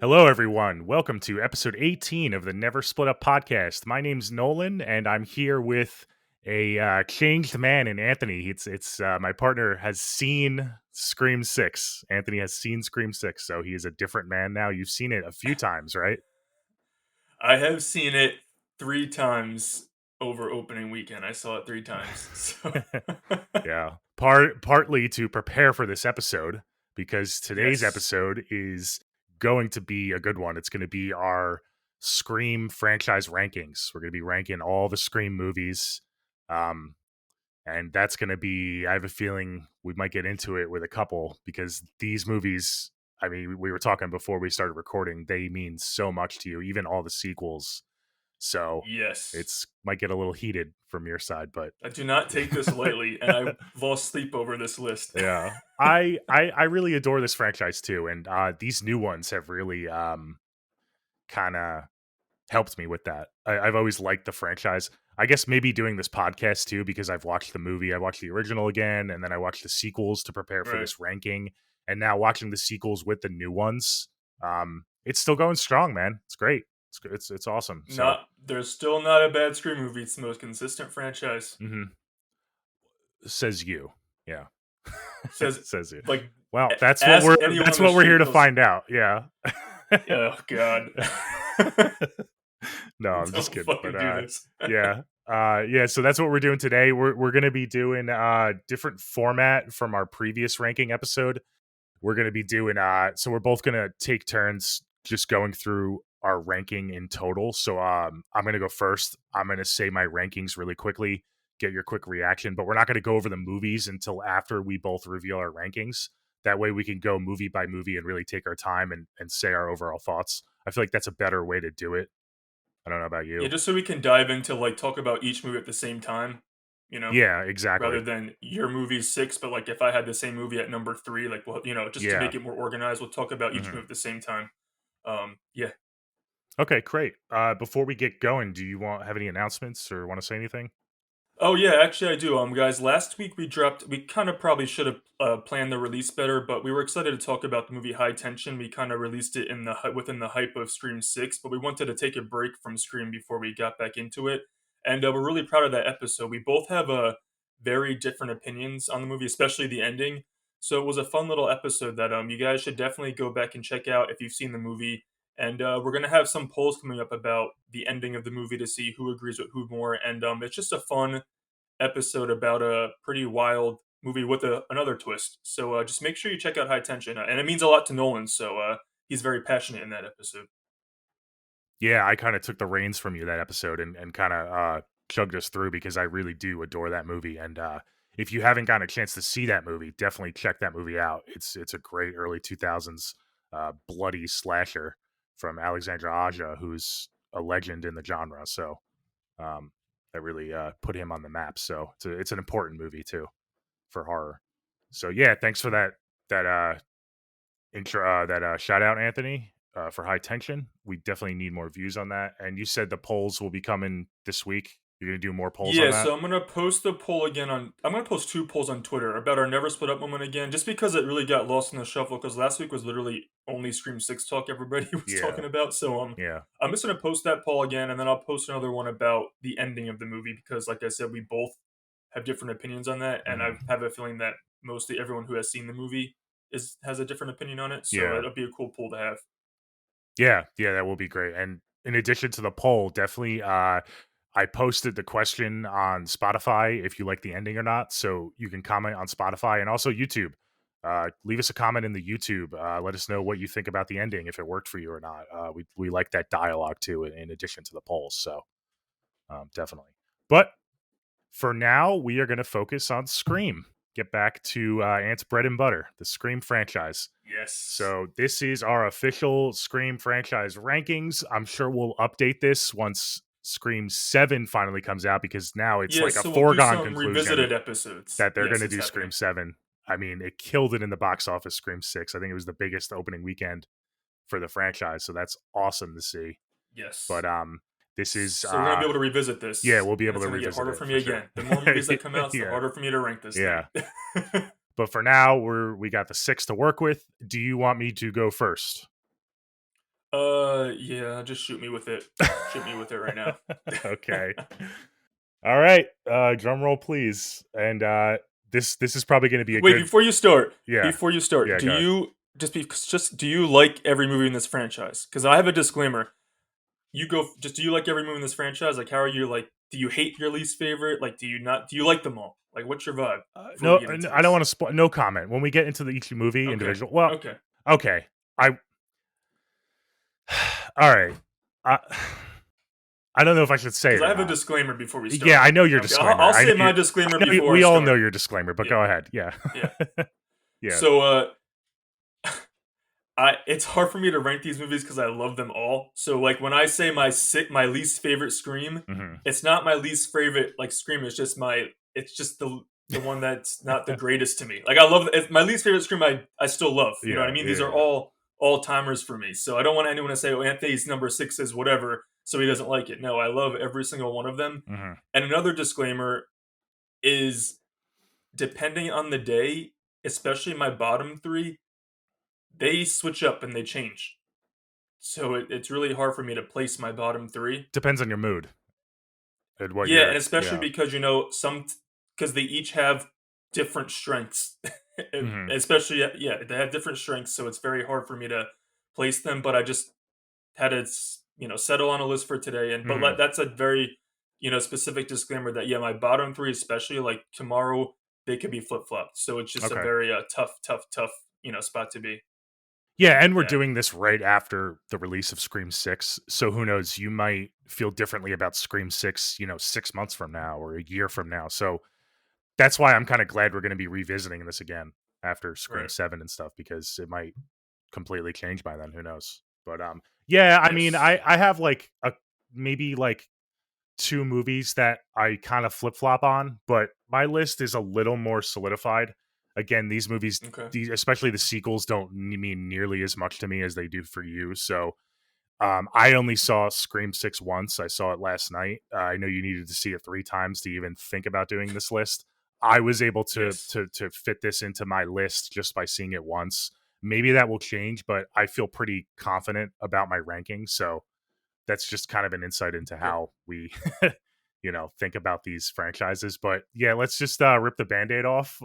Hello, everyone. Welcome to episode 18 of the Never Split Up podcast. My name's Nolan, and I'm here with a changed man in Anthony. It's my partner has seen Scream 6. Anthony has seen Scream 6, so he is a different man now. You've seen it a few times, right? I have seen it 3 times over opening weekend. I saw it 3 times. So Yeah. Partly to prepare for this episode, because today's yes. episode is going to be a good one. It's going to be our Scream franchise rankings. We're going to be ranking all the Scream movies. Um, and that's going to be, I have a feeling we might get into it with a couple because these movies, I mean, we were talking before we started recording, they mean so much to you, even all the sequels. So Yes. it's might get a little heated from your side, but I do not take this lightly, and I lost sleep over this list. yeah. I really adore this franchise too, and these new ones have really kind of helped me with that. I've always liked the franchise. I guess maybe doing this podcast too because I've watched the movie, I watched the original again, and then I watched the sequels to prepare for Right. this ranking, and now watching the sequels with the new ones. It's still going strong, man. It's great. It's awesome. So There's still not a bad Scream movie. It's the most consistent franchise. mhm. Says you, yeah. Says, Says you. like, Well, ask anyone on the we're here street, to they'll s find out. Yeah. oh god. No, I'm just Don't kidding. But fucking do this. yeah. Yeah, so that's what we're doing today. We're gonna be doing different format from our previous ranking episode. We're gonna be doing so we're both gonna take turns just going through our ranking in total. So I'm gonna go first. I'm gonna say my rankings really quickly, get your quick reaction, but we're not gonna go over the movies until after we both reveal our rankings. That way we can go movie by movie and really take our time and say our overall thoughts. I feel like that's a better way to do it. I don't know about Yeah, you. just so we can dive into, like, talk about each movie at the same time, you know? Yeah, Rather exactly. than your movie's 6, but, like, if I had the same movie at number 3, like, well, just to Yeah. make it more organized, we'll talk about each Hmm. movie at the same time. Yeah. Okay, great. Before we get going, do you have any announcements or want to say anything? Oh, yeah, actually, I do. Guys, last week we kind of probably should have planned the release better, but we were excited to talk about the movie High Tension. We kind of released it within the hype of Scream 6, but we wanted to take a break from Scream before we got back into it. And we're really proud of that episode. We both have very different opinions on the movie, especially the ending. So it was a fun little episode that you guys should definitely go back and check out if you've seen the movie. And we're going to have some polls coming up about the ending of the movie to see who agrees with who more. And it's just a fun episode about a pretty wild movie with another twist. So just make sure you check out High Tension, and it means a lot to Nolan. So he's very passionate in that episode. Yeah, I kind of took the reins from you that episode and kind of chugged us through because I really do adore that movie. And if you haven't gotten a chance to see that movie, definitely check that movie out. It's a great early 2000s bloody slasher from Alexandra Aja, who's a legend in the genre. So that really put him on the map. So it's an important movie too for horror. So yeah, thanks for that intro that shout out, Anthony, for High Tension. We definitely need more views on that. And you said the polls will be coming this week. You're gonna do more polls on Yeah, that. so I'm gonna post 2 polls on Twitter about our Never Split Up moment again, just because it really got lost in the shuffle. Because last week was literally only Scream 6 talk everybody was Yeah, talking about. So yeah, I'm just gonna post that poll again, and then I'll post another one about the ending of the movie because, like I said, we both have different opinions on that, and I hmm, have a feeling that mostly everyone who has seen the movie has a different opinion on it. So yeah, it'll be a cool poll to have. yeah. That will be great. And in addition to the poll, definitely, I posted the question on Spotify if you like the ending or not. So you can comment on Spotify and also YouTube. Leave us a comment in the YouTube. Let us know what you think about the ending, if it worked for you or not. We like that dialogue too, in addition to the polls. So definitely. But for now, we are going to focus on Scream. Get back to Ant's bread and butter, the Scream franchise. Yes. So this is our official Scream franchise rankings. I'm sure we'll update this once Scream 7 finally comes out because now it's Yeah, like a so we'll do foregone some conclusion revisited episodes. that they're going Yes, to it's do Scream happening. 7. I mean, it killed it in the box office, Scream 6. I think it was the biggest opening weekend for the franchise. So that's awesome to see. But Yes. this is So we're gonna be able to revisit yeah, this, we'll be and able it's to gonna get revisit harder it for me for sure. again. The more movies that come out, it's the Yeah. harder for me to rank this thing. Yeah. But for now, we got the 6 to work with. Do you want me to go first? Yeah, just shoot me with it. Shoot me with it right now. Okay. All right. Drum roll, please. And this is probably going to be a Wait, good. Yeah. before you start, Yeah. do Go ahead. you just do you like every movie in this franchise? Because I have a disclaimer. You go just do you like every movie in this franchise? Like, how are you like? Do you hate your least favorite? Like, do you not? Do you like them all? Like, what's your vibe before we No, get into I don't this? want to spoil. No comment. When we get into each movie Okay, individual. Well, okay. okay. I. All right. I, I don't know if I should say Because it I or have a not. disclaimer before we Yeah, start. I know your Okay, disclaimer. I'll say my disclaimer I know before I we all know start. your disclaimer, but Yeah, go ahead. Yeah. yeah. Yeah. So, I it's hard for me to rank these movies because I love them all. So like when I say my least favorite Scream, Hmm. it's not my least favorite like Scream. It's just the one that's not the greatest to me. Like I love it's my least favorite Scream. I still love. You know what I Yeah. mean? These are Yeah. all timers for me. So I don't want anyone to say, "Oh, Anthony's number six is whatever," so he doesn't like it. No, I love every single one of them. Yeah. Hmm. And another disclaimer is depending on the day, especially my bottom three, they switch up and they change. So it's really hard for me to place my bottom three. Depends on your mood and what Yeah, and you're. especially Yeah. because because they each have different strengths, and Hmm. especially yeah, they have different strengths. So it's very hard for me to place them. But I just had to settle on a list for today. And but Hmm. that's a very specific disclaimer that yeah, my bottom three, especially like tomorrow, they could be flip flopped. So it's just a Okay. very tough spot to be. Yeah, and we're Yeah, doing this right after the release of Scream 6. So who knows, you might feel differently about Scream 6, 6 months from now or a year from now. So that's why I'm kind of glad we're going to be revisiting this again after Scream right. 7 and stuff because it might completely change by then, who knows. But yeah, I mean, Yes. I have like a maybe like two movies that I kind of flip flop on, but my list is a little more solidified. Again, these movies, Okay. especially the sequels, don't mean nearly as much to me as they do for you. So I only saw Scream 6 once. I saw it last night. I know you needed to see it 3 times to even think about doing this list. I was able to Yes. to fit this into my list just by seeing it once. Maybe that will change, but I feel pretty confident about my ranking. So that's just kind of an insight into Okay. how we think about these franchises. But yeah, let's just rip the band-aid off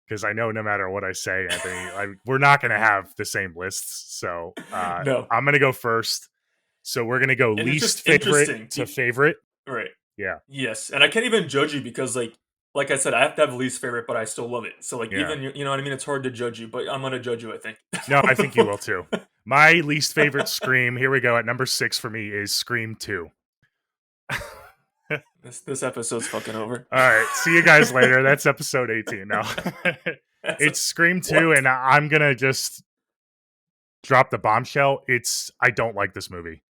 because I know no matter what I say, Anthony, we're not going to have the same lists. So No. I'm going to go first. So we're going to go And it's least just favorite interesting. to favorite. Right. Yeah. Yes. And I can't even judge you because like I said, I have to have a least favorite, but I still love it. So like Yeah. even you know what I mean? It's hard to judge you, but I'm gonna judge you, I think. No, I think you will too. My least favorite Scream, here we go, at number 6 for me is Scream 2. All This episode's fucking over. right. See you guys later. That's episode 18 now. That's It's Scream 2, what? and I'm going to just drop the bombshell. I don't like this movie.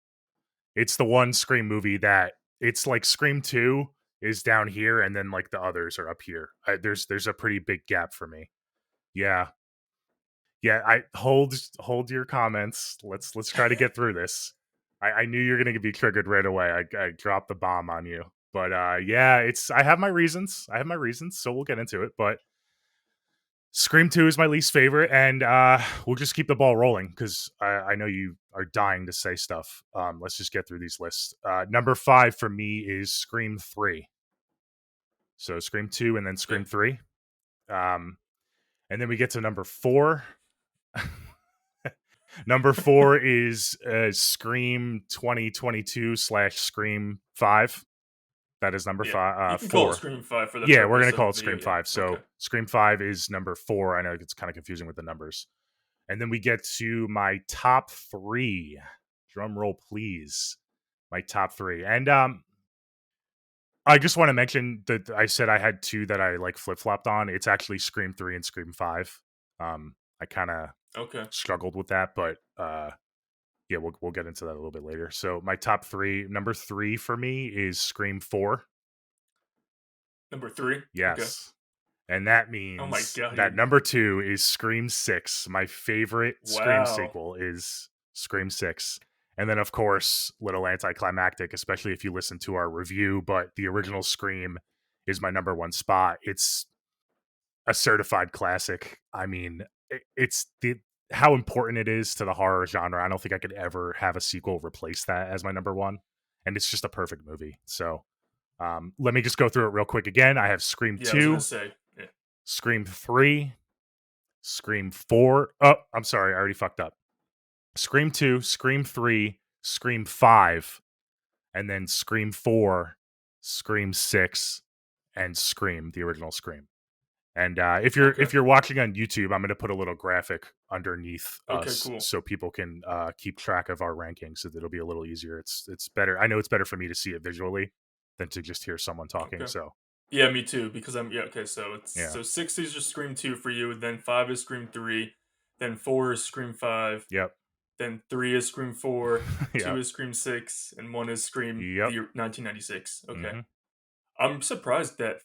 It's the one Scream movie that it's like Scream 2 is down here and then like the others are up here. There's a pretty big gap for me. Yeah. Yeah, I hold your comments. Let's try to get through this. I knew you're gonna be triggered right away. I dropped the bomb on you. But yeah, I have my reasons. I have my reasons, so we'll get into it. But Scream 2 is my least favorite, and we'll just keep the ball rolling because I know you are dying to say stuff. Let's just get through these lists. Number 5 for me is Scream 3. So Scream 2 and then Okay. Scream 3. Um, and then we get to number 4. Number 4 is Scream 2022 slash Scream 5. That is number Yeah. five. You can call it 4. Scream 5 for the Yeah, we're purpose gonna call of it video, Scream yeah. 5. So Okay. Scream 5 is number 4. I know it's kind of confusing with the numbers. And then we get to my top 3. Drum roll, please. My top 3. And I just want to mention that I said I had 2 that I like flip flopped on. It's actually Scream 3 and Scream 5. I kind of Okay. struggled with that, but yeah, we'll get into that a little bit later. So my top 3, number 3 for me is Scream 4. Number 3. Okay. Yes. And that Oh my means god, that you number 2 is Scream 6. My favorite Scream wow. sequel is Scream 6. And then of course, little anticlimactic, especially if you listen to our review, but the original Scream is my number 1 spot. It's a certified classic. I mean, it's how important it is to the horror genre. I don't think I could ever have a sequel replace that as my number one, and it's just a perfect movie. So let me just go through it real quick again. I have Scream Yeah, I was gonna 2, say. Yeah. Scream 3, Scream 4. Oh, I'm sorry, I already fucked up. Scream 2, Scream 3, Scream 5, and then Scream 4, Scream 6, and Scream, the original Scream. And Okay. if you're watching on YouTube, I'm going to put a little graphic underneath Okay. us Cool. so people can keep track of our rankings, so that it'll be a little easier. It's better. I know it's better for me to see it visually than to just hear someone talking. Okay. So Yeah, me too. Because I'm yeah. Okay, so it's yeah, so six is just Scream 2 for you. Then five is Scream 3. Then four is Scream 5. yep, Then three is Scream 4. Two yep, is Scream 6, and one is Scream yep. the 1996. Okay. Hmm. I'm surprised that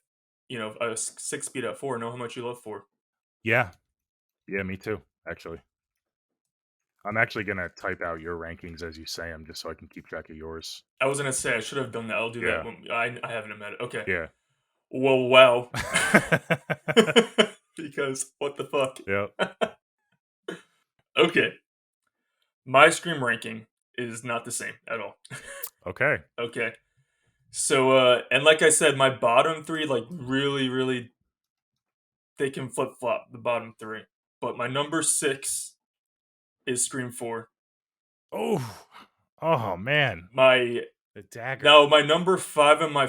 a six beat at four. Know how much you love four. Yeah, yeah, me too. Actually, I'm actually gonna type out your rankings as you say them, just so I can keep track of yours. I was gonna say I should have done that. I'll do that Yeah, when I haven't admitted. Okay. yeah. Well, wow. Because what the fuck? Yep. Okay. My Scream ranking is not the same at all. Okay. Okay. So and like I said, my bottom three like really they can flip flop the bottom three. But my number six is Scream 4. Oh, oh man, My the dagger. Now my number five and my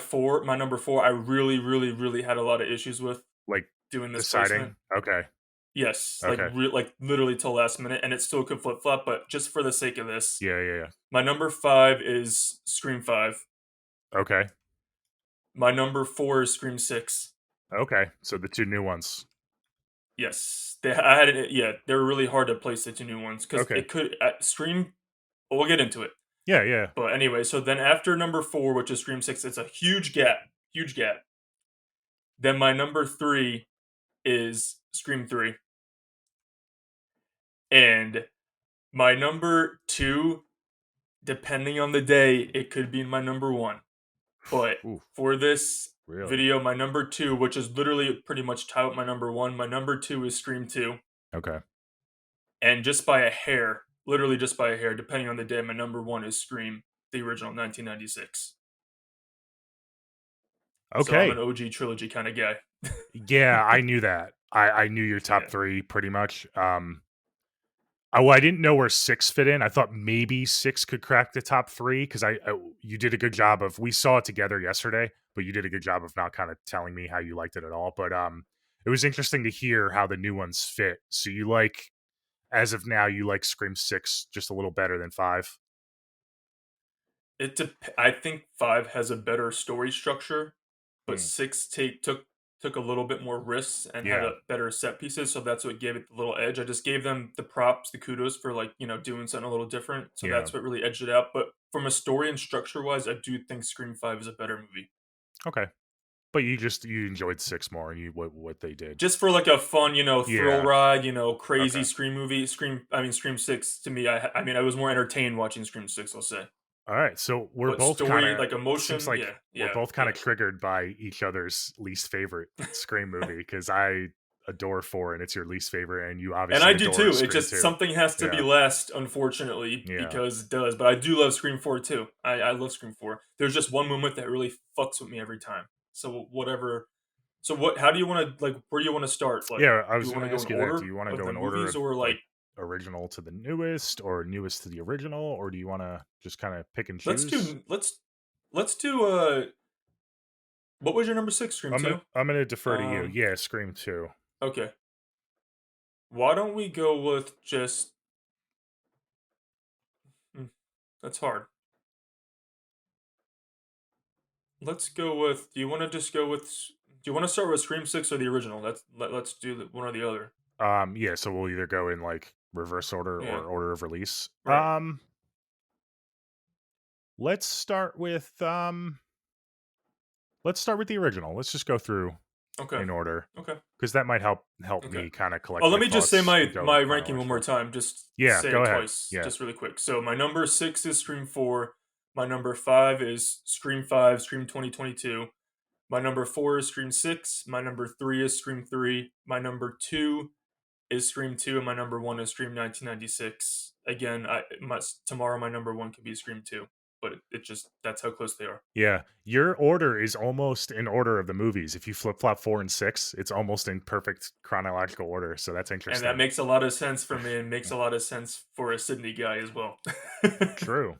number four, I really had a lot of issues with Like doing this placement. deciding. Okay. Yes, Okay. like literally till last minute, and it still could flip flop. But just for the sake of this, Yeah, yeah, yeah. my number five is Scream 5. Okay. My number four is Scream 6. Okay. So the two new ones. Yes, I had it. Yeah, they were really hard to place the two new ones because Okay. it could Scream. Well, we'll get into it. Yeah, yeah. But anyway, so then after number four, which is Scream 6, it's a huge gap, huge gap. Then my number three is Scream 3, and my number two, depending on the day, it could be my number one. But Ooh, for this really? video, my number two, which is literally pretty much tied with my number one, my number two is Scream 2. Okay. And just by a hair, literally just by a hair, depending on the day, my number one is Scream, the original 1996. So I'm an Okay. OG trilogy kind of guy. Yeah, I knew that. I knew your top Yeah. three pretty much. I didn't know where six fit in. I thought maybe six could crack the top three because you did a good job of. We saw it together yesterday, but you did a good job of not kind of telling me how you liked it at all. But it was interesting to hear how the new ones fit. So you like, as of now, you like Scream Six just a little better than five. I think 5 has a better story structure, but Hmm. 6 took a little bit more risks and had Yeah. a better set pieces, so that's what gave it the little edge. I just gave them the props, the kudos for doing something a little different. So Yeah. that's what really edged it out. But from a story and structure wise, I do think Scream 5 is a better movie. Okay. But you enjoyed six more and you what they did. Just for like a fun, thrill Yeah. ride, crazy Okay. Scream movie. Scream 6 to me, I was more entertained watching Scream 6, I'll say. All right. So we're But both kind story, of like seems emotion, like yeah, we're yeah, both kind yeah. of triggered by each other's least favorite Scream movie because I adore four and it's your least favorite, and you And obviously I do adore too. It Scream just two. something has to be Yeah. last, unfortunately, Yeah. because it does. But I do love Scream 4 too. I love Scream 4. There's just one moment that really fucks with me every time. So whatever. So what? How do you want to like? Where do you want to start? Like, Yeah. I do was you going want to to go ask in you that. Do order you want to of go the in order movies, of or like like original to the newest or newest to the original, or do you want to just kind of pick and let's choose? do let's do what was your number six? Scream two. I'm gonna defer to you. Um. Yeah, Scream two. Okay. Why don't we go with just? Hmm, that's hard. Let's go with. Do you want to just go with? Do you want to start with Scream 6 or the original? Let's do one or the other. Yeah. So we'll either go in like reverse order Yeah. or order of release. Right. Let's start with let's start with the original. Let's just go through Okay. in order Okay. because that might help Okay. me kind of Oh, collect let my me just say thoughts and go in my ranking one more chronological. time. Just Yeah, say go it ahead. twice, Yeah. just really quick. So my number six is Scream 4. My number five is Scream 5, Scream 2022. My number four is Scream 6. My number three is Scream 3. My number two is Scream 2 and my number 1 is Scream 1996. Again, tomorrow my number 1 could be Scream 2, but it just that's how close they are. Yeah, your order is almost in order of the movies. If you flip flop 4 and 6, it's almost in perfect chronological order. So that's And that interesting. makes a lot of sense for me and makes a lot of sense for a Sydney guy as well. True.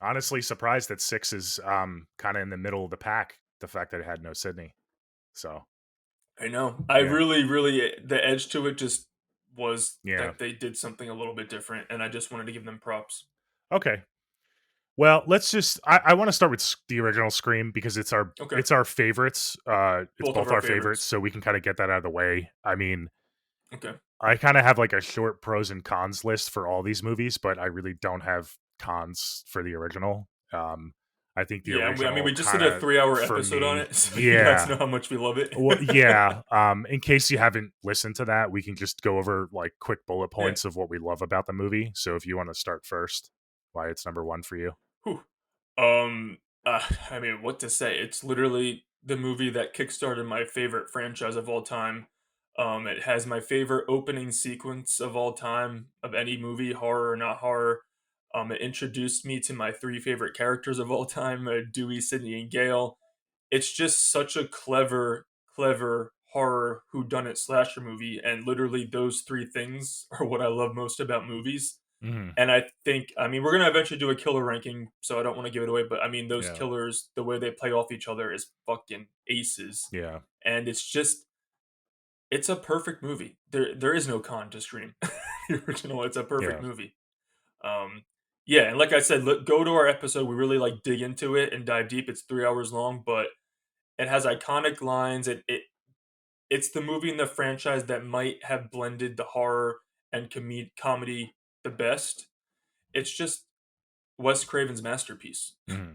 Honestly, surprised that 6 is kind of in the middle of the pack. The fact that it had no Sydney. So I know. I yeah, really the edge to it just was yeah. that they did something a little bit different, and I just wanted to give them props. Okay. Well, let's just. I want to start with the original Scream because Okay. it's our favorites. It's Both of both our our favorites, favorites. so we can kind of get that out of the way. I mean, Okay. I kind of have like a short pros and cons list for all these movies, but I really don't have cons for the original. I think the Yeah, I mean, original we just did kind a of 3-hour for episode on me, it, so you guys yeah. know how much we love it. Well, yeah. In case you haven't listened to that, we can just go over like quick bullet Yeah. points of what we love about the movie. So if you want to start first, why it's number one for you? Whew. Um, I mean, what to say? It's literally the movie that kickstarted my favorite franchise of all time. It has my favorite opening sequence of all time of any movie, horror or not horror. It introduced me to my three favorite characters of all time, Dewey, Sidney, and Gale. It's just such a clever horror whodunit slasher movie, and literally those three things are what I love most about movies. Hmm. And I think, I mean, we're gonna eventually do a killer ranking, so I don't want to give it away. But I mean, those Yeah. killers, the way they play off each other is fucking aces, Yeah. and it's a perfect movie. There is no con to Scream, the original. It's a perfect Yeah. movie. Um, yeah, and like I said, go to our episode. We really like dig into it and dive deep. It's 3 hours long, but it has iconic lines. It's the movie in the franchise that might have blended the horror and comedy the best. It's just Wes Craven's masterpiece. Hmm.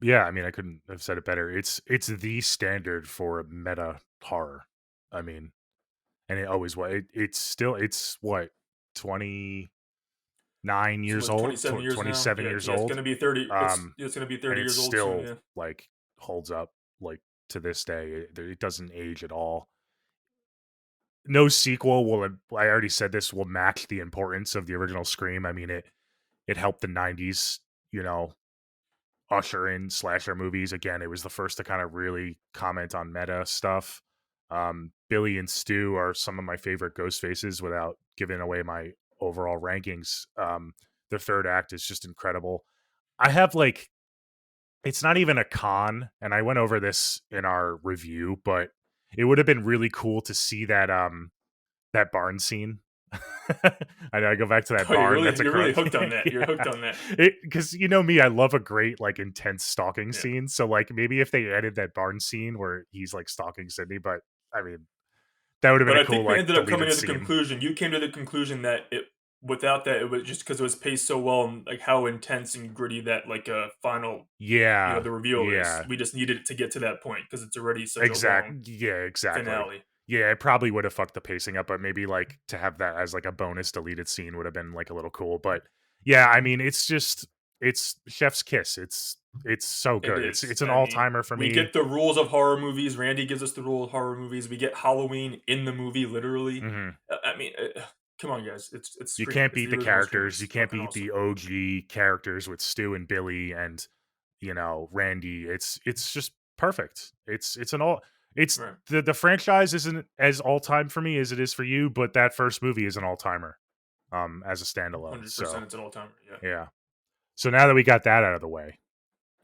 Yeah. I mean, I couldn't have said it better. It's the standard for meta horror. I mean, and it always was. It's still it's what 29 years What, old, 27 years now? 27 years It's old. gonna be 30. Um, It's gonna be and 30 it years old soon. still Yeah. like holds up like to this day. It doesn't age at all. No sequel will. I already said this will match the importance of the original Scream. I mean it helped the '90s, you know, usher in slasher movies again. It was the first to kind of really comment on meta stuff. Billy and Stu are some of my favorite ghost faces without giving away my overall rankings. The third act is just incredible. I have like it's not even a con, and I went over this in our review, but it would have been really cool to see that barn scene. I know I go back to that Oh, barn that's you're really across. hooked on that. You're Yeah, hooked on that. because you know me, I love a great like intense stalking Yeah. scene. So like maybe if they added that barn scene where he's like stalking Sydney, but I mean that would have been But a I cool think we like ended up coming deleted to the scene. conclusion. You came to the conclusion that it without that it was just because it was paced so well and like how intense and gritty that like final Yeah, the reveal is. yeah. We just needed it to get to that point because it's already such a Exact long yeah, exactly. finale. Yeah, it probably would have fucked the pacing up, but maybe like to have that as like a bonus deleted scene would have been like a little cool. But yeah, I mean, it's just it's chef's kiss. It's so It good. is. It's an I all mean, timer for we me. get the rules of horror movies. Randy gives us the rule of horror movies. We get Halloween in the movie, literally. Hmm. I mean, come on, guys. It's You Scream. can't It's beat the the original Scream. characters. You It's can't fucking beat the awesome. OG characters with Stu and Billy and Randy. It's just perfect. It's an all. It's Right. the franchise isn't as all time for me as it is for you, but that first movie is an all timer. As a standalone. So 100%. It's an all timer. Yeah. yeah. So now that we got that out of the way,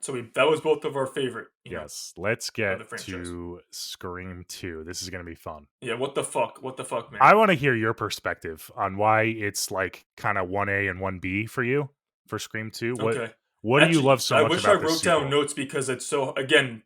So that was both of our favorite, yes, let's of get the franchise. to Scream 2. This is going to be fun. Yeah. What the fuck? What the fuck, man? I want to hear your perspective on why it's like kind of 1A and 1B for you for Scream 2. Okay. What do you love Actually, so I much wish I about this wrote down sequel? notes because it's so. Again,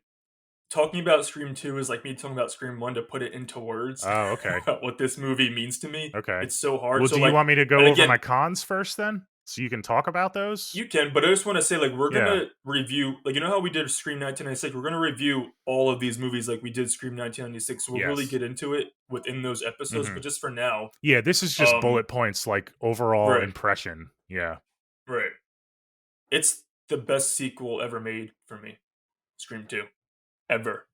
talking about Scream 2 is like me talking about Scream 1 to put it into words Oh, okay. about what this movie means to me. Okay. It's so hard. Well, So do you like, want me to and go over my again, cons first then? So you can talk about those? you can, but I just want to say, like, we're Yeah. gonna review, like, you know how we did Scream 1996. We're gonna review all of these movies, like we did Scream 1996. So we'll really Yes. get into it within those episodes. Hmm. But just for now, Yeah, this is just um, bullet points, like overall right, impression. Yeah. right, it's the best sequel ever made for me. Scream 2 ever.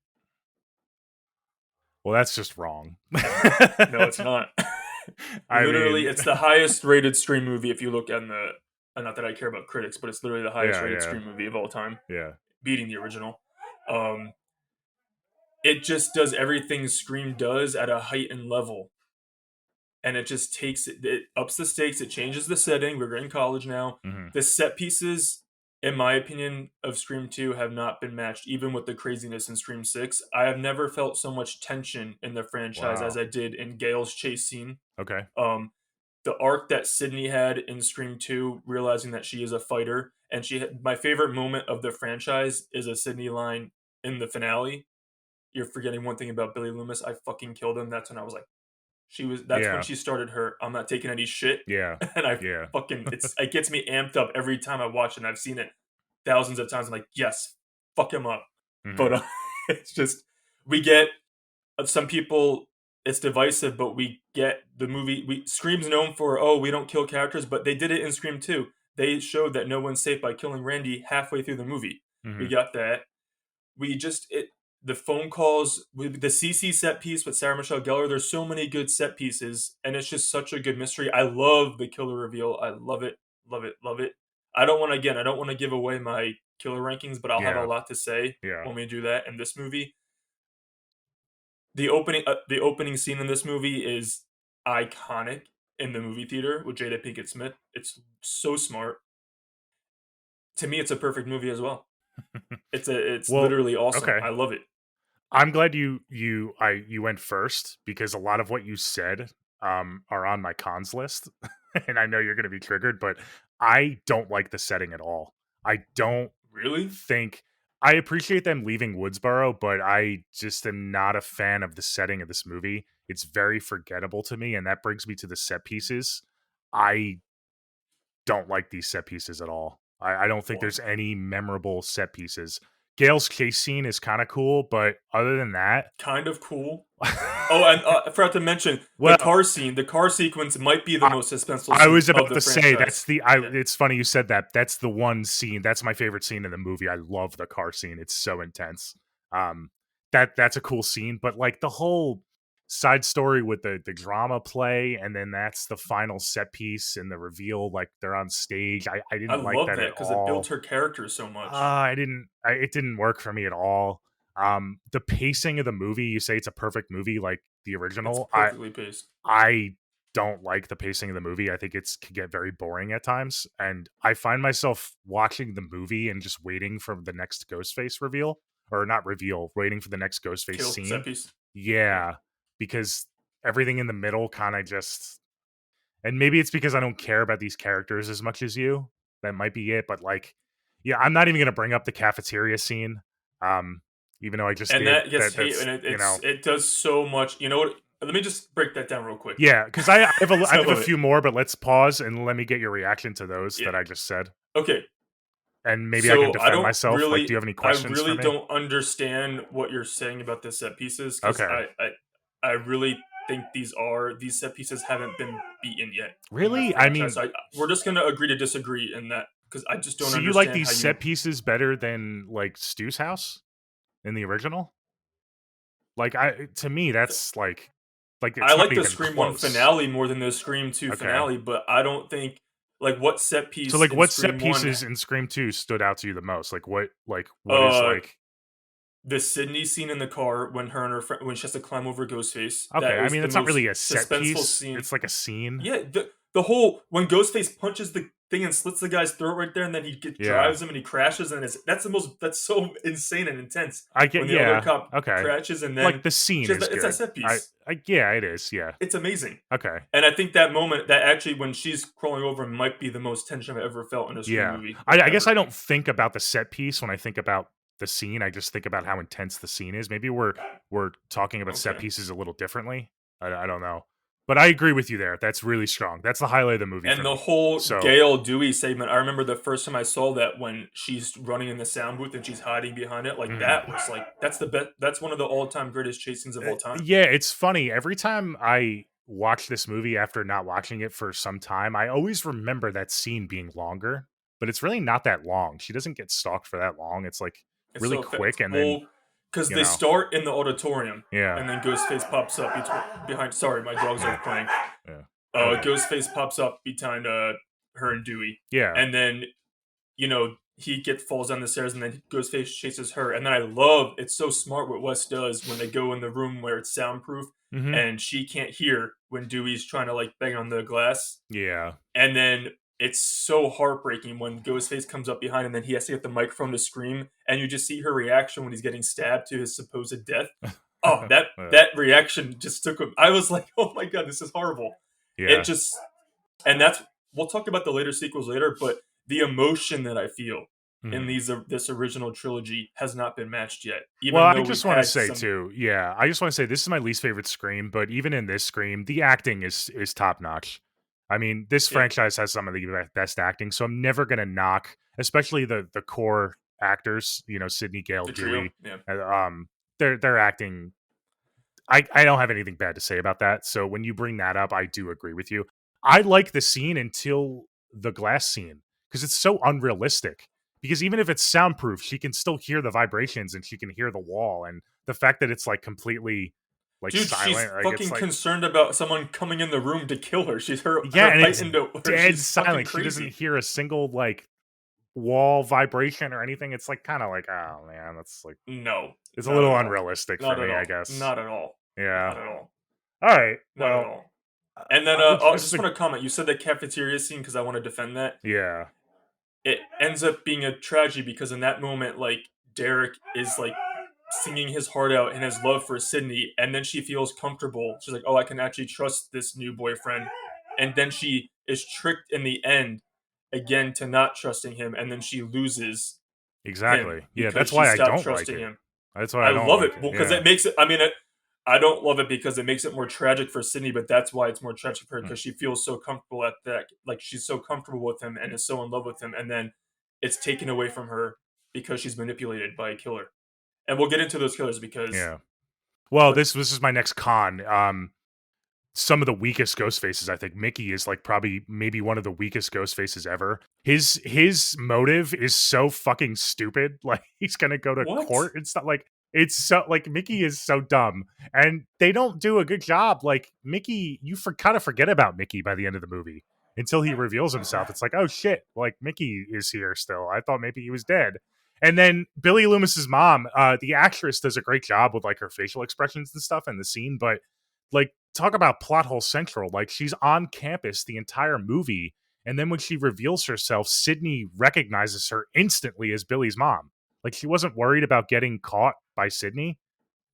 Well, that's just wrong. No, it's not. I Literally, mean, it's the highest rated Scream movie if you look on the. Not that I care about critics, but it's literally the highest yeah, rated yeah, Scream movie of all time, yeah, beating the original. Um, it just does everything Scream does at a heightened level, and it just takes it ups the stakes. It changes the setting. We're in college now. hmm, The set pieces, in my opinion, of Scream 2 have not been matched, even with the craziness in Scream 6. I have never felt so much tension in the franchise as wow, I did in Gail's chase scene. okay, Um, the arc that Sydney had in Scream 2, realizing that she is a fighter, and my favorite moment of the franchise is a Sydney line in the finale. You're forgetting one thing about Billy Loomis. I fucking killed him. That's when I was like, that's when yeah, she started her I'm not taking any shit. yeah, And I yeah, fucking it gets me amped up every time I watch it. And I've seen it thousands of times. I'm like, yes, fuck him up. hmm, But it's just we get some people, it's divisive, but we get the movie. We Scream's known for, oh, we don't kill characters, but they did it in Scream 2. They showed that no one's safe by killing Randy halfway through the movie. We hmm, got that. We just it The phone calls with the CC set piece with Sarah Michelle Gellar. There's so many good set pieces, and it's just such a good mystery. I love the killer reveal. I love it, love it, love it. I don't want to give away my killer rankings, but I'll have a yeah, lot to say yeah. when we do that in this movie. The opening scene in this movie is iconic in the movie theater with Jada Pinkett Smith. It's so smart. To me, it's a perfect movie as well. It's Well, literally awesome. okay. I love it. I'm glad you went first because a lot of what you said are on my cons list, and I know you're going to be triggered, but I don't like the setting at all. I don't Really? think I appreciate them leaving Woodsboro, but I just am not a fan of the setting of this movie. It's very forgettable to me, and that brings me to the set pieces. I don't like these set pieces at all. I don't think What? there's any memorable set pieces. Gail's chase scene is kind of cool, but other than that, Kind of cool. Oh, and I forgot to mention the well, car scene. The car sequence might be the I, most suspenseful I scene was of about the to say that's franchise. the I Yeah, it's funny you said that. That's the one scene. That's my favorite scene in the movie. I love the car scene. It's so intense. Um that's a cool scene, but like the whole side story with the drama play and then that's the final set piece and the reveal like they're on stage. I I didn't like love that that at because it built all. her character so much. It didn't work for me at all. The pacing of the movie, you say it's a perfect movie like the It's original. perfectly paced. I don't like the pacing of the movie. I think it's can get very boring at times, and I find myself watching the movie and just waiting for the next Ghostface reveal or not reveal, waiting for the next Ghostface Kill set scene. piece. Yeah, Yeah, because everything in the middle kind of just and maybe it's because I don't care about these characters as much as you. That might be it, but like yeah, I'm not even going to bring up the cafeteria scene. Um even though I just and did that gets hate, that's, and it does so much. You know what? Let me just break that down real quick. yeah, because I have Some a of it. few more, but let's pause and let me get your reaction to those Yeah. that I just said, Okay. and maybe I can So defend myself. Like, do you have any I questions for really me? don't understand what you're saying about the set pieces because Okay, I really think these set pieces haven't been beaten yet in the really? I franchise. mean, So we're just gonna agree to disagree in that because I just don't so you like understand these how you set pieces better than like Stu's house in the original? Like, I to me, that's like I it's not like the even Scream 1 close. finale more than the Scream 2 Okay, finale, but I don't think like what set so piece like, in what set Scream 1 pieces in Scream Two stood out to you the most? Like what is uh like? the Sydney scene in the car when her and her friend when she has to climb over Ghostface. Okay, That I is mean, the it's not most really a set suspenseful piece. scene. It's like a scene. Yeah, the whole when Ghostface punches the thing and slits the guy's throat right there, and then Yeah, drives him and he crashes, and that's so insane and intense. I get When the other yeah, cop okay. crashes, and Like, then the scene is it's that good. set piece. Yeah, it is, yeah. It's amazing, Okay. and I think that moment, that actually when she's crawling over him, might be the most tension I've ever felt in a Scream Yeah. movie, like I guess I ever. don't think about the set piece when I think about the scene, I just think about how intense the scene is. Maybe we're talking about set Okay. pieces a little differently. I don't know. But I agree with you there. That's really strong. That's the highlight of the movie for And the me. whole So, Gail Dewey segment, I remember the first time I saw that when she's running in the sound booth and she's hiding behind it, like mhm. that was like that's the best. That's one of the all-time greatest chase scenes of all time. Yeah, it's funny. Every time I watch this movie after not watching it for some time, I always remember that scene being longer, but it's really not that long. She doesn't get stalked for that long. It's like It's really so quick and then well. because you they know? start in the auditorium, Yeah. and then Ghostface pops up behind. Sorry, my dogs are playing. Yeah. Go ahead. Ghostface pops up behind her and Dewey, Yeah. and then he falls down the stairs, and then Ghostface chases her. And then I love it's so smart what Wes does when they go in the room where it's soundproof, Mhm. and she can't hear when Dewey's trying to like bang on the glass, Yeah. and then it's so heartbreaking when Ghostface comes up behind, and then he has to get the microphone to scream, and you just see her reaction when he's getting stabbed to his supposed death. Oh, that Yeah. that reaction just took him. I was like, oh my god, this is horrible. It Yeah. just and that's we'll talk about the later sequels later, but the emotion that I feel in Mhm. this original trilogy has not been matched yet, Well, even I though we've just wanna had say some. too, yeah, I just wanna say this is my least favorite Scream, but even in this Scream, the acting is top notch. I mean, this Yeah, franchise has some of the best acting, so I'm never gonna knock, especially the core actors, Sidney, Gale, the trio. Dewey, Yeah, their acting. I don't have anything bad to say about that. So when you bring that up, I do agree with you. I like the scene until the glass scene because it's so unrealistic. Because even if it's soundproof, she can still hear the vibrations and she can hear the wall. And the fact that it's like completely like dude, she's silent, like it's fucking like concerned about someone coming in the room to kill her. She's her yeah, her and it's heightened. dead She's fucking silent. She doesn't crazy. hear a single like wall vibration or anything. It's like kind of like, oh man, that's like No, it's a not at little all. unrealistic for Not at me, I all. guess. Not at all. Yeah. Not at all. All right. Not at Well, all. And then I this is just a want to comment. You said the cafeteria scene because I want to defend that. yeah. It ends up being a tragedy because in that moment, like Derek is like singing his heart out and his love for Sydney, and then she feels comfortable. She's like, "Oh, I can actually trust this new boyfriend," and then she is tricked in the end again to not trusting him, and then she loses him Exactly. Yeah, because that's she why I stopped don't like trusting it. him. That's why I I don't love like it. it. Well, because Yeah. it makes it. I mean, I don't love it because it makes it more tragic for Sydney, but that's why it's more tragic for her Mm. because she feels so comfortable at that. Like she's so comfortable with him and is so in love with him, and then it's taken away from her because she's manipulated by a killer. And we'll get into those killers because, Yeah. Well, but this is my next con. Some of the weakest ghost faces, I think Mickey is like probably maybe one of the weakest ghost faces ever. His motive is so fucking stupid. Like he's gonna go to what? court and stuff. Like it's so like Mickey is so dumb, and they don't do a good job. Like Mickey, kind of forget about Mickey by the end of the movie until he reveals himself. It's like, oh shit, like Mickey is here still. I thought maybe he was dead. And then Billy Loomis's mom, the actress does a great job with like her facial expressions and stuff in the scene, but like talk about plot hole central. Like she's on campus the entire movie, and then when she reveals herself, Sydney recognizes her instantly as Billy's mom. Like she wasn't worried about getting caught by Sydney,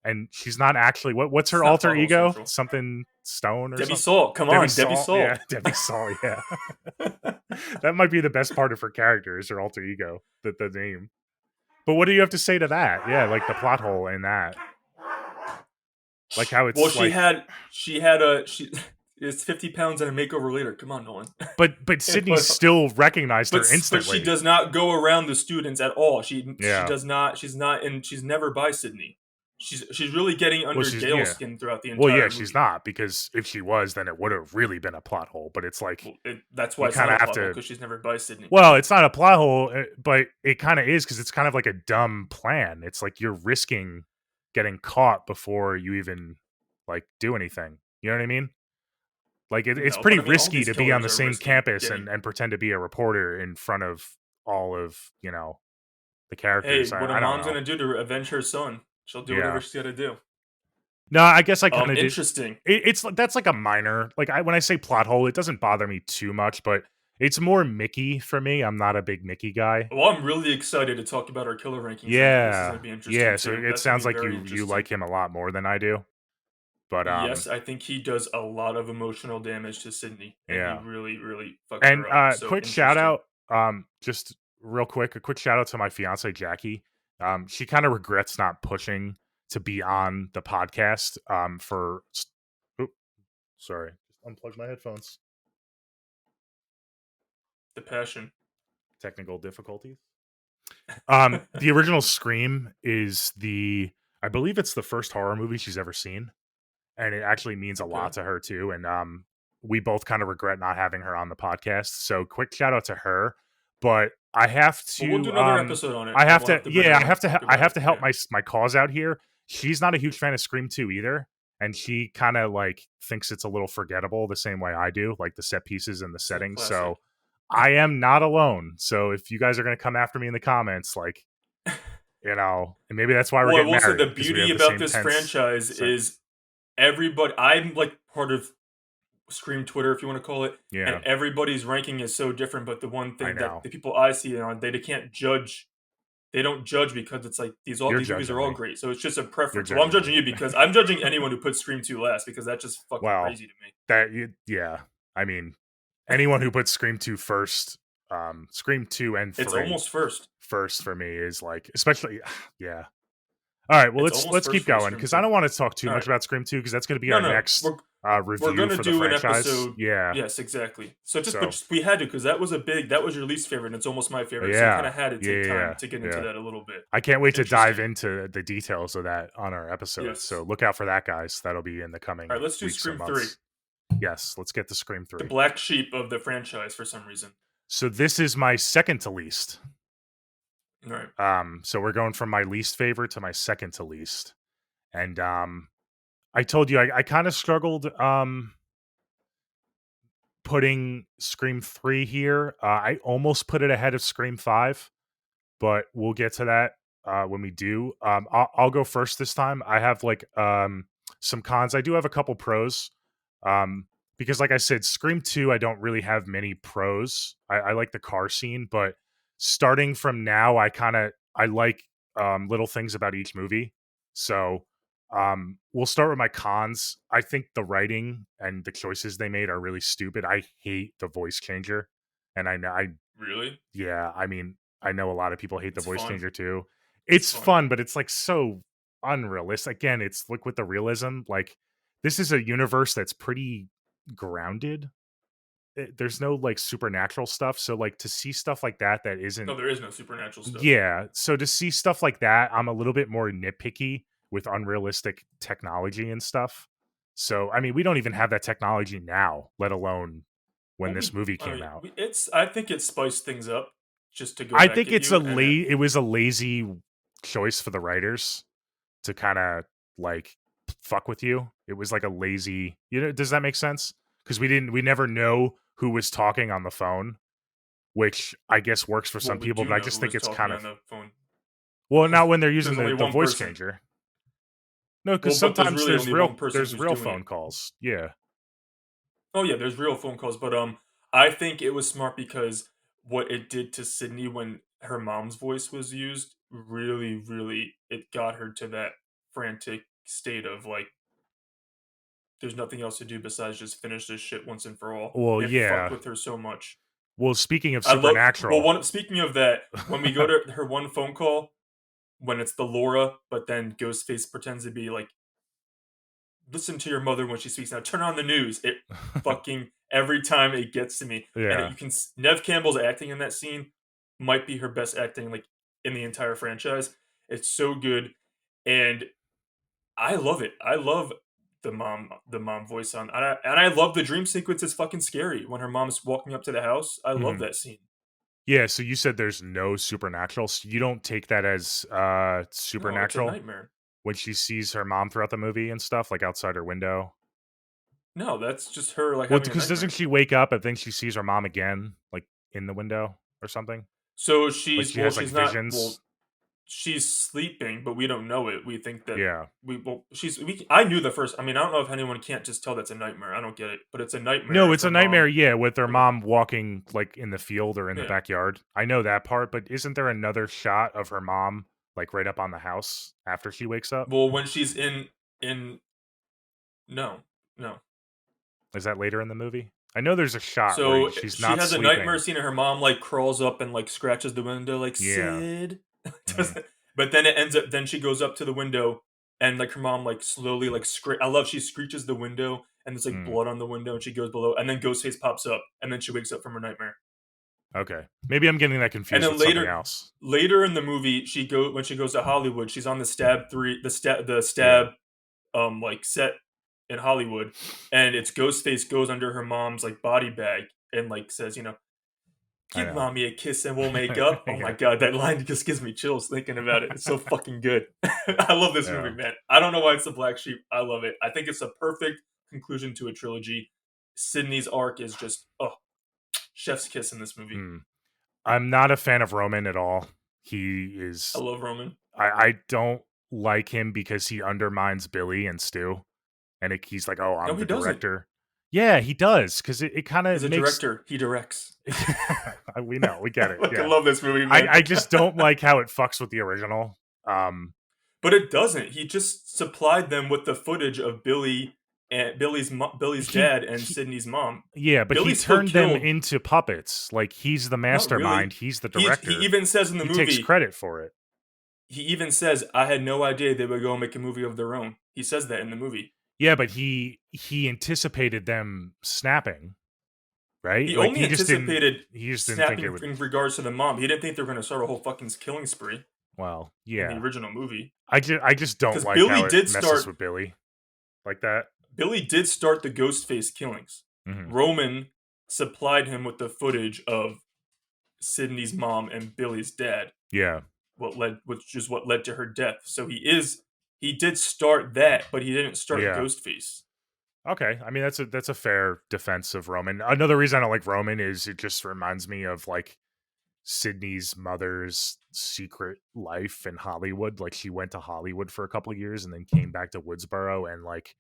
and she's not actually what's It's her not alter Pothole ego? Central. Something Stone or Debbie something. Salt, come Debbie on, Debbie Salt, yeah, Salt. Debbie Salt, yeah. That might be the best part of her character is her alter ego, the name. But what do you have to say to that? Yeah, like the plot hole in that, like how Well, it's like she had a she. It's 50 pounds and a makeover later. Come on, Nolan. but Sydney still recognized her But she instantly. does not go around the students at all. She Yeah. does not. She's not, and she's never by Sydney. She's really getting Well, under she's Gale's yeah. skin throughout the Well, yeah, entire she's movie. not because if she was, then it would have really been a plot hole. But it's like Well, that's why you it's kind not a of have plot hole to. because she's never by Sydney. Well, it's not a plot hole, but it kind of is because it's kind of like a dumb plan. It's like you're risking getting caught before you even like do anything. You know what I mean? Like it's No, pretty but I mean, all risky these to be on killers the are same risking campus getting. and pretend to be a reporter in front of all of the characters. Hey, what a I don't mom's know. gonna do to avenge her son? She'll do whatever Yeah. she's gotta do. No, I guess I kind of did. Interesting. It's like that's like a minor. Like when I say plot hole, it doesn't bother me too much, but it's more Mickey for me. I'm not a big Mickey guy. Well, I'm really excited to talk about our killer rankings. Then this is Yeah, gonna be interesting yeah. So too. it That's gonna sounds be like very you interesting. like him a lot more than I do. But Yes, I think he does a lot of emotional damage to Sydney, and he yeah. really, really fucks And her up. So quick shout interesting. out, just real quick, a quick shout out to my fiance Jackie. She kind of regrets not pushing to be on the podcast. Oop, sorry, just unplugged my headphones. The passion. Technical difficulties. The original Scream is I believe it's the first horror movie she's ever seen, and it actually means a Okay. lot to her too. And we both kind of regret not having her on the podcast. So quick shout out to her. But I have Well, we'll do to, another episode on it, and we'll have to bring her yeah, on and talk I about have it. to help Yeah, my cause out here. She's not a huge fan of Scream 2 either, and she kind of like thinks it's a little forgettable the same way I do, like the set pieces and the it's a settings. classic. So I am not alone. So if you guys are going to come after me in the comments, like, and maybe that's why we're Well, I getting will say the married because we beauty have the about same this tense. franchise is everybody. I'm like part of Scream Twitter, if you want to call it, and Yeah, everybody's ranking is so different. But the one I thing that know. the people I see on, they can't judge. They don't judge because it's like You're these movies are judging all me. great. So it's just a You're preference. Well, I'm judging me. judging you because I'm judging anyone who puts Scream 2 last because that's just fucking Well, crazy to me. yeah. I mean, anyone who puts Scream 2 first, Scream 2 and It's 3 almost first. first for me is like, especially, yeah. All right, well It's almost let's first keep for me, going Scream because I 2. don't want to talk too All much right. about Scream 2 because that's going to be No, our no. next We're review gonna for the do an franchise. episode. Yeah. Yes, exactly. So just, but So just we had to because that was your least favorite, and it's almost my favorite. So you kind yeah, of had to yeah, take yeah, time yeah. to get into Yeah. that a little bit. I can't wait to dive Interesting. into the details of that on our episode. So Yes. look out for that, guys. That'll be in the All coming right. Let's do weeks or Scream 3, months. Yes, let's get to Scream the 3. black sheep of the franchise for some reason. So this is my second to least. All right. So we're going from my least favorite to my second to least. And I told you I kind of struggled putting Scream 3 here. I almost put it ahead of Scream 5, but we'll get to that when we do. I'll go first this time. I have like some cons. I do have a couple pros. Um, because like I said, Scream 2, I don't really have many pros. I like the car scene, but starting from now, I like little things about each movie. So we'll start with my cons. I think the writing and the choices they made are really stupid. I hate the voice changer. And I know I Really? yeah, I mean, I know a lot of people hate the It's voice fun. changer too. It's It's fun. fun, but it's like so unrealistic. Again, it's look with the realism. Like this is a universe that's pretty grounded. There's no like supernatural stuff. So like to see stuff like that No, isn't there is no supernatural stuff. yeah. So to see stuff like that, I'm a little bit more nitpicky with unrealistic technology and stuff. So I mean, we don't even have that technology now, let alone when Well, this movie came out. it's. I think it spiced things up just to go I back think at it's you, and it was a lazy choice for the writers to kind of like fuck with you. It was like a lazy, does that make sense? Because we never know who was talking on the phone, which I guess works for well, some we people, do but I know just who think was it's talking kind on of the phone. well, not when they're using There's only the one voice person. changer. No, because Well, but there's sometimes really only one person there's who's real doing phone it. calls. Yeah. Oh yeah, there's real phone calls, but I think it was smart because what it did to Sydney when her mom's voice was used really, really it got her to that frantic state of like, there's nothing else to do besides just finish this shit once and for all. Well, It fucked yeah. with her so much. Well, speaking of I love well supernatural, one speaking of that, when we go to her one phone call, when it's the Laura, but then Ghostface pretends to be like, listen to your mother when she speaks now. Turn on the news. It fucking every time it gets to me, and yeah. you can Nev Campbell's acting in that scene might be her best acting like in the entire franchise. It's so good, and I love it. I love the mom voice on, and I love the dream sequence. It's fucking scary when her mom's walking up to the house. I love Mhm. that scene. Yeah, so you said there's no supernatural. So you don't take that as No, it's a supernatural nightmare. when she sees her mom throughout the movie and stuff, like outside her window. No, that's just her like Well, having a because doesn't nightmare. she wake up and then she sees her mom again, like in the window or something? So Like she has like she's not well visions. she's sleeping, but we don't know it. We think that Yeah. I knew the first. I mean, I don't know if anyone can't just tell that's a nightmare. I don't get it, but it's a nightmare No, if it's her a nightmare. mom. Yeah, with their Okay, mom walking like in the field or in the yeah. backyard. I know that part, but isn't there another shot of her mom like right up on the house after she wakes up? Well, when she's in no no. Is that later in the movie? I know there's a shot where So she's she not has a nightmare sleeping. scene, and her mom like crawls up and like scratches the window, like Yeah. Sid. Hmm. Doesn't- but then it ends up. Then she goes up to the window, and like her mom like slowly like I love she screeches the window, and there's like Mm. blood on the window, and she goes below, and then Ghostface pops up, and then she wakes up from her nightmare. Okay. Maybe I'm getting that And confused then with something else. later in the movie, when she goes to Hollywood, she's on the the Yeah. stab like set in Hollywood, and it's Ghostface goes under her mom's like body bag and like says, I Give know. mommy a kiss and we'll make up. Oh my Yeah, god, that line just gives me chills thinking about it. It's so fucking good. I love this movie, yeah. man. I don't know why it's the black sheep. I love it. I think it's a perfect conclusion to a trilogy. Sydney's arc is just chef's kiss in this movie. Mm. I'm not a fan of Roman at all. He I is. love Roman. I don't like him because he undermines Billy and Stu, and he's like, "Oh, No, I'm he the doesn't. director." Yeah, he does because it kind of He's a makes. director. He directs. We know, we get it. Like I Yeah, love this movie, I man. I just don't like how it fucks with the original. Um, But it doesn't. He just supplied them with the footage of Billy and Billy's he dad and he Sydney's mom. yeah, but he Billy still turned them killed. into puppets. Like he's the Not mastermind. really. He's the He director. even says in the He takes movie. credit for it. He even says, "I had no idea they would go and make a movie of their own." He says that in the movie. Yeah, but he anticipated them snapping, right? He Like only anticipated he just didn't think it snapping would. in regards to the mom. He didn't think they were going to start a whole fucking killing spree Well, in the yeah. original movie. I just don't Because like Billy how it did messes start. with Billy like that. Billy did start the Ghostface killings. Mhm. Roman supplied him with the footage of Sydney's mom and Billy's dad, Yeah. which is what led to her death. So he did start that, but he didn't start Yeah. Ghostface. Okay. I mean, that's a fair defense of Roman. Another reason I don't like Roman is it just reminds me of like Sydney's mother's secret life in Hollywood. Like she went to Hollywood for a couple of years and then came back to Woodsboro and like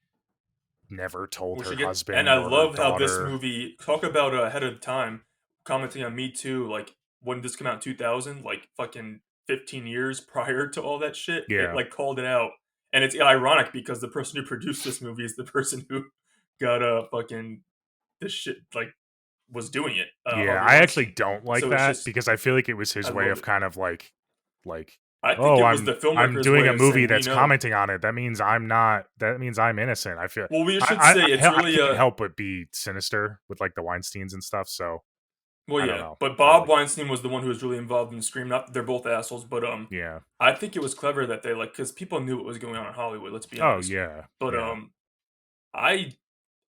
never told Which her you get, and husband I or her love how this daughter. movie talk about ahead of time, commenting on Me Too. Like when this came out in 2000, like fucking 15 years prior to all that shit, it Yeah. like called it out, and it's ironic because the person who produced this movie is the person who got fucking this shit like was doing it, Yeah, Harvey I actually Weinstein. don't like So it's that just because I feel like it was I his way love of it. kind of like I think oh, it was the I'm filmmaker's doing way a of movie saying we that's know. commenting on it. That means I'm not. That means I'm innocent. I feel Well, we should say it's I really can't help but be sinister with like the Weinsteins and stuff. So well, I don't yeah, know. but I Bob like Weinstein was the one who was really involved in Scream. Not that they're both assholes, but yeah. I think it was clever that they like because people knew what was going on in Hollywood. Let's be Oh honest. yeah, But yeah. I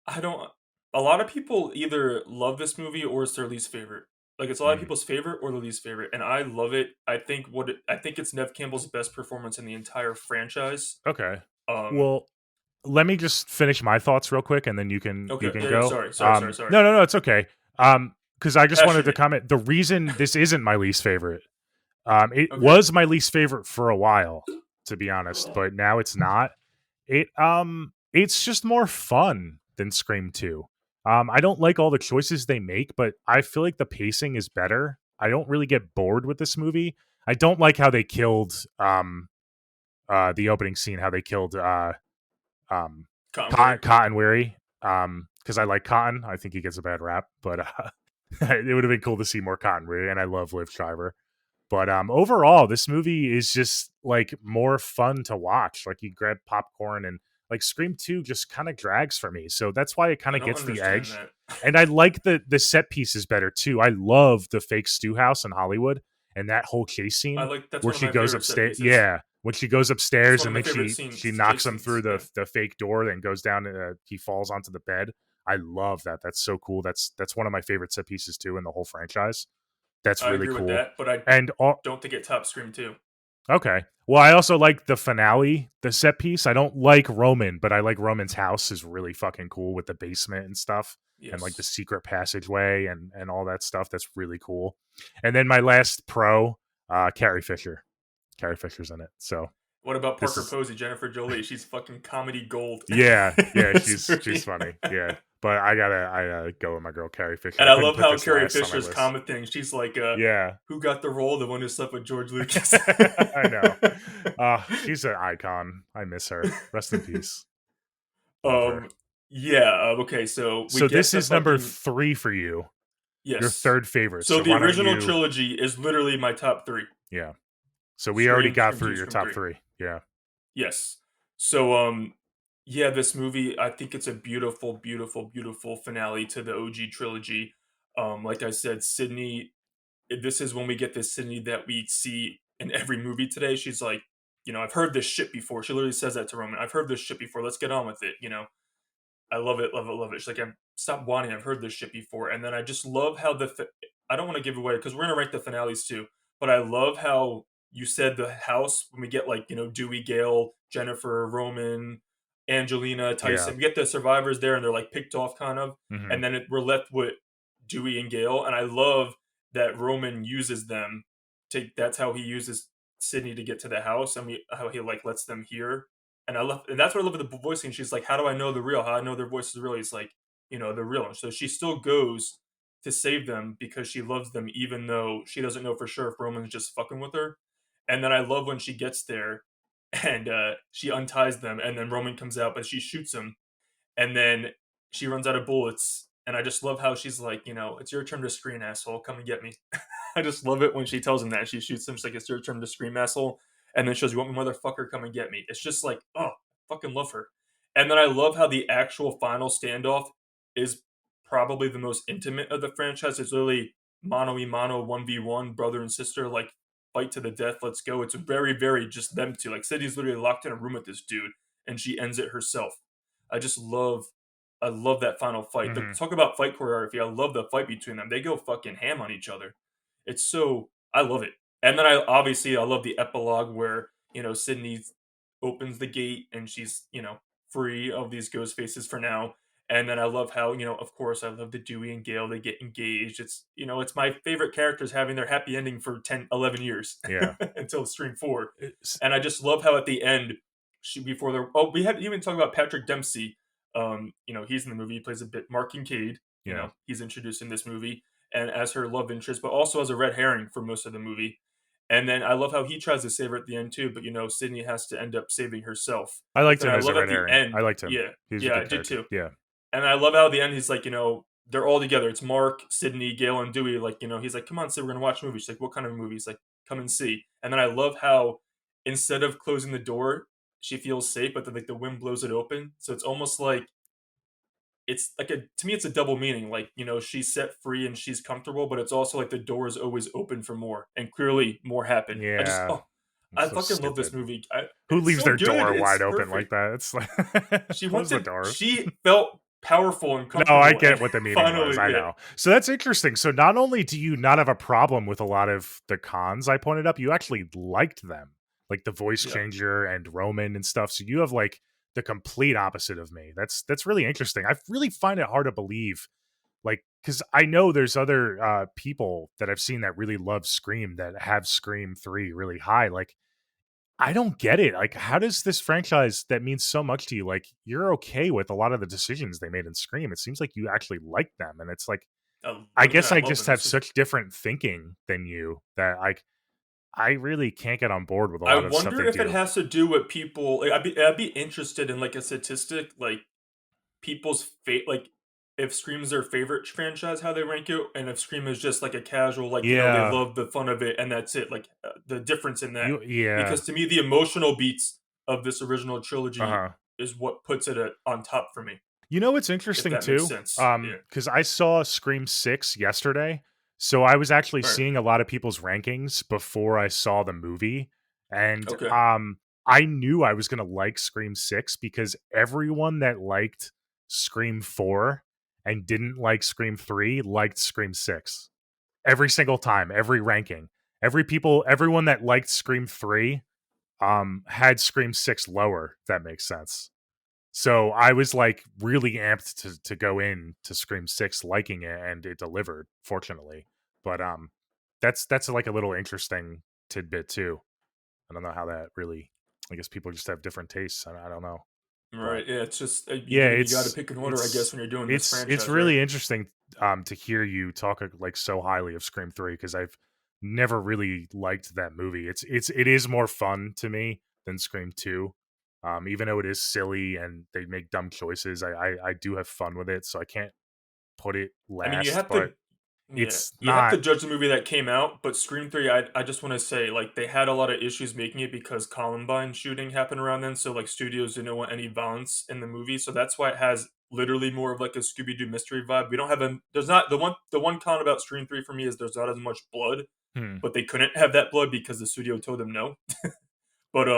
I don't. A lot of people either love this movie or it's their least favorite. Like it's a lot of Mm, people's favorite or the least favorite, and I love it. I think it's Nev Campbell's best performance in the entire franchise. okay. Um. Well, let me just finish my thoughts real quick, and then you Okay. can Yeah. Yeah. go. Sorry. No, it's okay. Because I just wanted to Passionate. comment. The reason this isn't my least favorite. It Okay. was my least favorite for a while, to be honest, but now it's not. It's just more fun than Scream 2. I don't like all the choices they make, but I feel like the pacing is better. I don't really get bored with this movie. I don't like how they killed the opening scene, how they killed um Cotton Weary. Cotton Weary. Because I like Cotton. I think he gets a bad rap, but it would have been cool to see more Cotton Weary, and I love Liv Schreiber. But overall, this movie is just like more fun to watch. Like you grab popcorn and like Scream 2 just kind of drags for me. So that's why it kind I of don't gets the understand edge. that. And I like the set pieces better too. I love the fake stew house in Hollywood and that whole chase I scene like that's where one of she my goes favorite set upstairs. pieces. Yeah, when she goes It's upstairs one of and my then favorite she scenes, knocks chase him through scenes. Yeah, the fake door, then goes down and he falls onto the bed. I love that. That's so cool. That's one of my favorite set pieces too in the whole franchise. That's I really agree with cool. that, but I And don't think it tops Scream 2. okay. Well, I also like the finale, the set piece. I don't like Roman, but I like Roman's house is really fucking cool with the basement and stuff and like the Yes. secret passageway and all that stuff. That's really cool. And then my last pro, Carrie Fisher. Carrie Fisher's in it. So What about this Parker is Posey, Jennifer Jolie? She's fucking comedy gold in yeah, this she's movie. funny. Yeah. But I go with my girl Carrie Fisher. And I I couldn't love put how this Carrie last on my Fisher's list. comment thing. She's like, Yeah. who got the role? The one who slept with George Lucas. I know. She's an icon. I miss her. Rest in peace. Love her. um, yeah. Okay, so we So get this the is number fucking 3 for you. Your yes. third favorite. So So the why don't original you trilogy is literally my top three. yeah. So we already Scream, got Scream through 2, your Scream top 3. 3. Yeah. Yes. So yeah, this movie, I think it's a beautiful, beautiful, beautiful finale to the OG trilogy. Like I said, Sydney, this is when we get this Sydney that we see in every movie today. She's like, I've heard this shit before. She literally says that to Roman. I've heard this shit before. Let's get on with it. I love it, love it, love it. She's like, stop whining. I've heard this shit before. And then I just love how I don't want to give away because we're gonna rank the finales too. But I love how you said the house when we get like Dewey, Gale, Jennifer, Roman, Angelina, Yeah. Tyson. We get the survivors there, and they're like picked off kind of, Hmm. and then we're left with Dewey and Gale. And I love that Roman uses them to. That's how he uses Sydney to get to the house, and how he like lets them hear. And I love, and that's what I love with the voicing. She's like, "How do I know the real? How do I know their voice is real?" He's like, they're real. And so she still goes to save them because she loves them, even though she doesn't know for sure if Roman's just fucking with her. And then I love when she gets there and she unties them, and then Roman comes out, but she shoots him, and then she runs out of bullets. And I just love how she's like, it's your turn to screen, asshole. Come and get me. I just love it when she tells him that. She shoots him. She's like, it's your turn to scream, asshole. And then she goes, you want me, motherfucker? Come and get me. It's just like, oh, I fucking love her. And then I love how the actual final standoff is probably the most intimate of the franchise. It's literally mano a mano, 1v1, brother and sister, like fight to the death, let's go. It's very, very just them two. Like, Sadie's literally locked in a room with this dude, and she ends it herself. I just love I love that final fight. Hmm. Talk about fight choreography. I love the fight between them. They go fucking ham on each other. It's so I love it. And then I love the epilogue where Sydney opens the gate and she's free of these ghost faces for now. And then I love how of course I love the Dewey and Gale, they get engaged. It's my favorite characters having their happy ending for 10, 11 years Yeah. until stream 4. It's- And I just love how at the end she before they're we had even talk about Patrick Dempsey. He's in the movie. He plays a bit Mark Kincaid. yeah. He's introduced in this movie and as her love interest, but also as a red herring for most of the movie. And then I love how he tries to save her at the end too, but Sydney has to end up saving herself. I But liked then him I as a love red at the herring. I end, liked him. yeah, He was a yeah, I good did character. too. Yeah. And I love how at the end he's like, they're all together. It's Mark, Sydney, Gale, and Dewey. Like, he's like, come on, Sid, we're gonna watch a movie. She's like, what kind of movie? He's like, come and see. And then I love how instead of closing the door, she feels safe, but then like the wind blows it open. So it's almost like it's like to me it's a double meaning. Like, she's set free and she's comfortable, but it's also like the door is always open for more, and clearly more happened. Yeah. I So fucking love this stupid. movie. Who It's leaves so their good. door wide It's open like perfect. that? It's like She close the wanted. door. She felt powerful and No, I comfortable, get and what the meaning was. finally, I yeah, know. So that's interesting. So not only do you not have a problem with a lot of the cons I pointed up, you actually liked them, like the voice yeah. changer and Roman and stuff. So you have like the complete opposite of me. That's really interesting. I really find it hard to believe, like, because I know there's other people that I've seen that really love Scream that have Scream 3 really high. Like, I don't get it. Like, how does this franchise that means so much to you, like, you're okay with a lot of the decisions they made in Scream? It seems like you actually like them. And it's like, I guess 100%. I I love just them. have such different thinking than you that I really can't get on board with a I lot of stuff wonder they if it do. has to do with people. Like, I'd be interested in like a statistic, like people's like if Scream's their favorite franchise, how they rank it, and if Scream is just like a casual, like they Yeah. love the fun of it and that's it. Like the difference in that, Yeah. because to me the emotional beats of this original trilogy Uh-huh. is what puts it on top for me. You know what's If interesting that makes too? sense. Yeah. Because I saw Scream 6 yesterday. So I was actually Right. seeing a lot of people's rankings before I saw the movie. And Okay. I knew I was gonna like Scream 6 because everyone that liked Scream 4 and didn't like Scream 3 liked Scream 6. Every single time, every ranking. Everyone that liked Scream 3 had Scream 6 lower, if that makes sense. So I was like really amped to go in to Scream 6 liking it, and it delivered, fortunately. But that's like a little interesting tidbit too. I don't know how that really, I guess people just have different tastes. I don't know. But Right. Yeah. It's just yeah, you got to pick an order, I guess, when you're doing this it's franchise, right? really interesting to hear you talk like so highly of Scream 3 because I've never really liked that movie. It is more fun to me than Scream 2. Even though it is silly and they make dumb choices, I do have fun with it, so I can't put it I mean, you last, have but to Yeah, it's you have to not. judge the movie that came out, but Scream 3, I just want to say, like, they had a lot of issues making it because Columbine shooting happened around then, so, like, studios didn't want any violence in the movie, so that's why it has literally more of, like, a Scooby-Doo mystery vibe. We don't have there's not, the one con about Scream 3 for me is there's not as much blood, Hmm, but they couldn't have that blood because the studio told them no. But,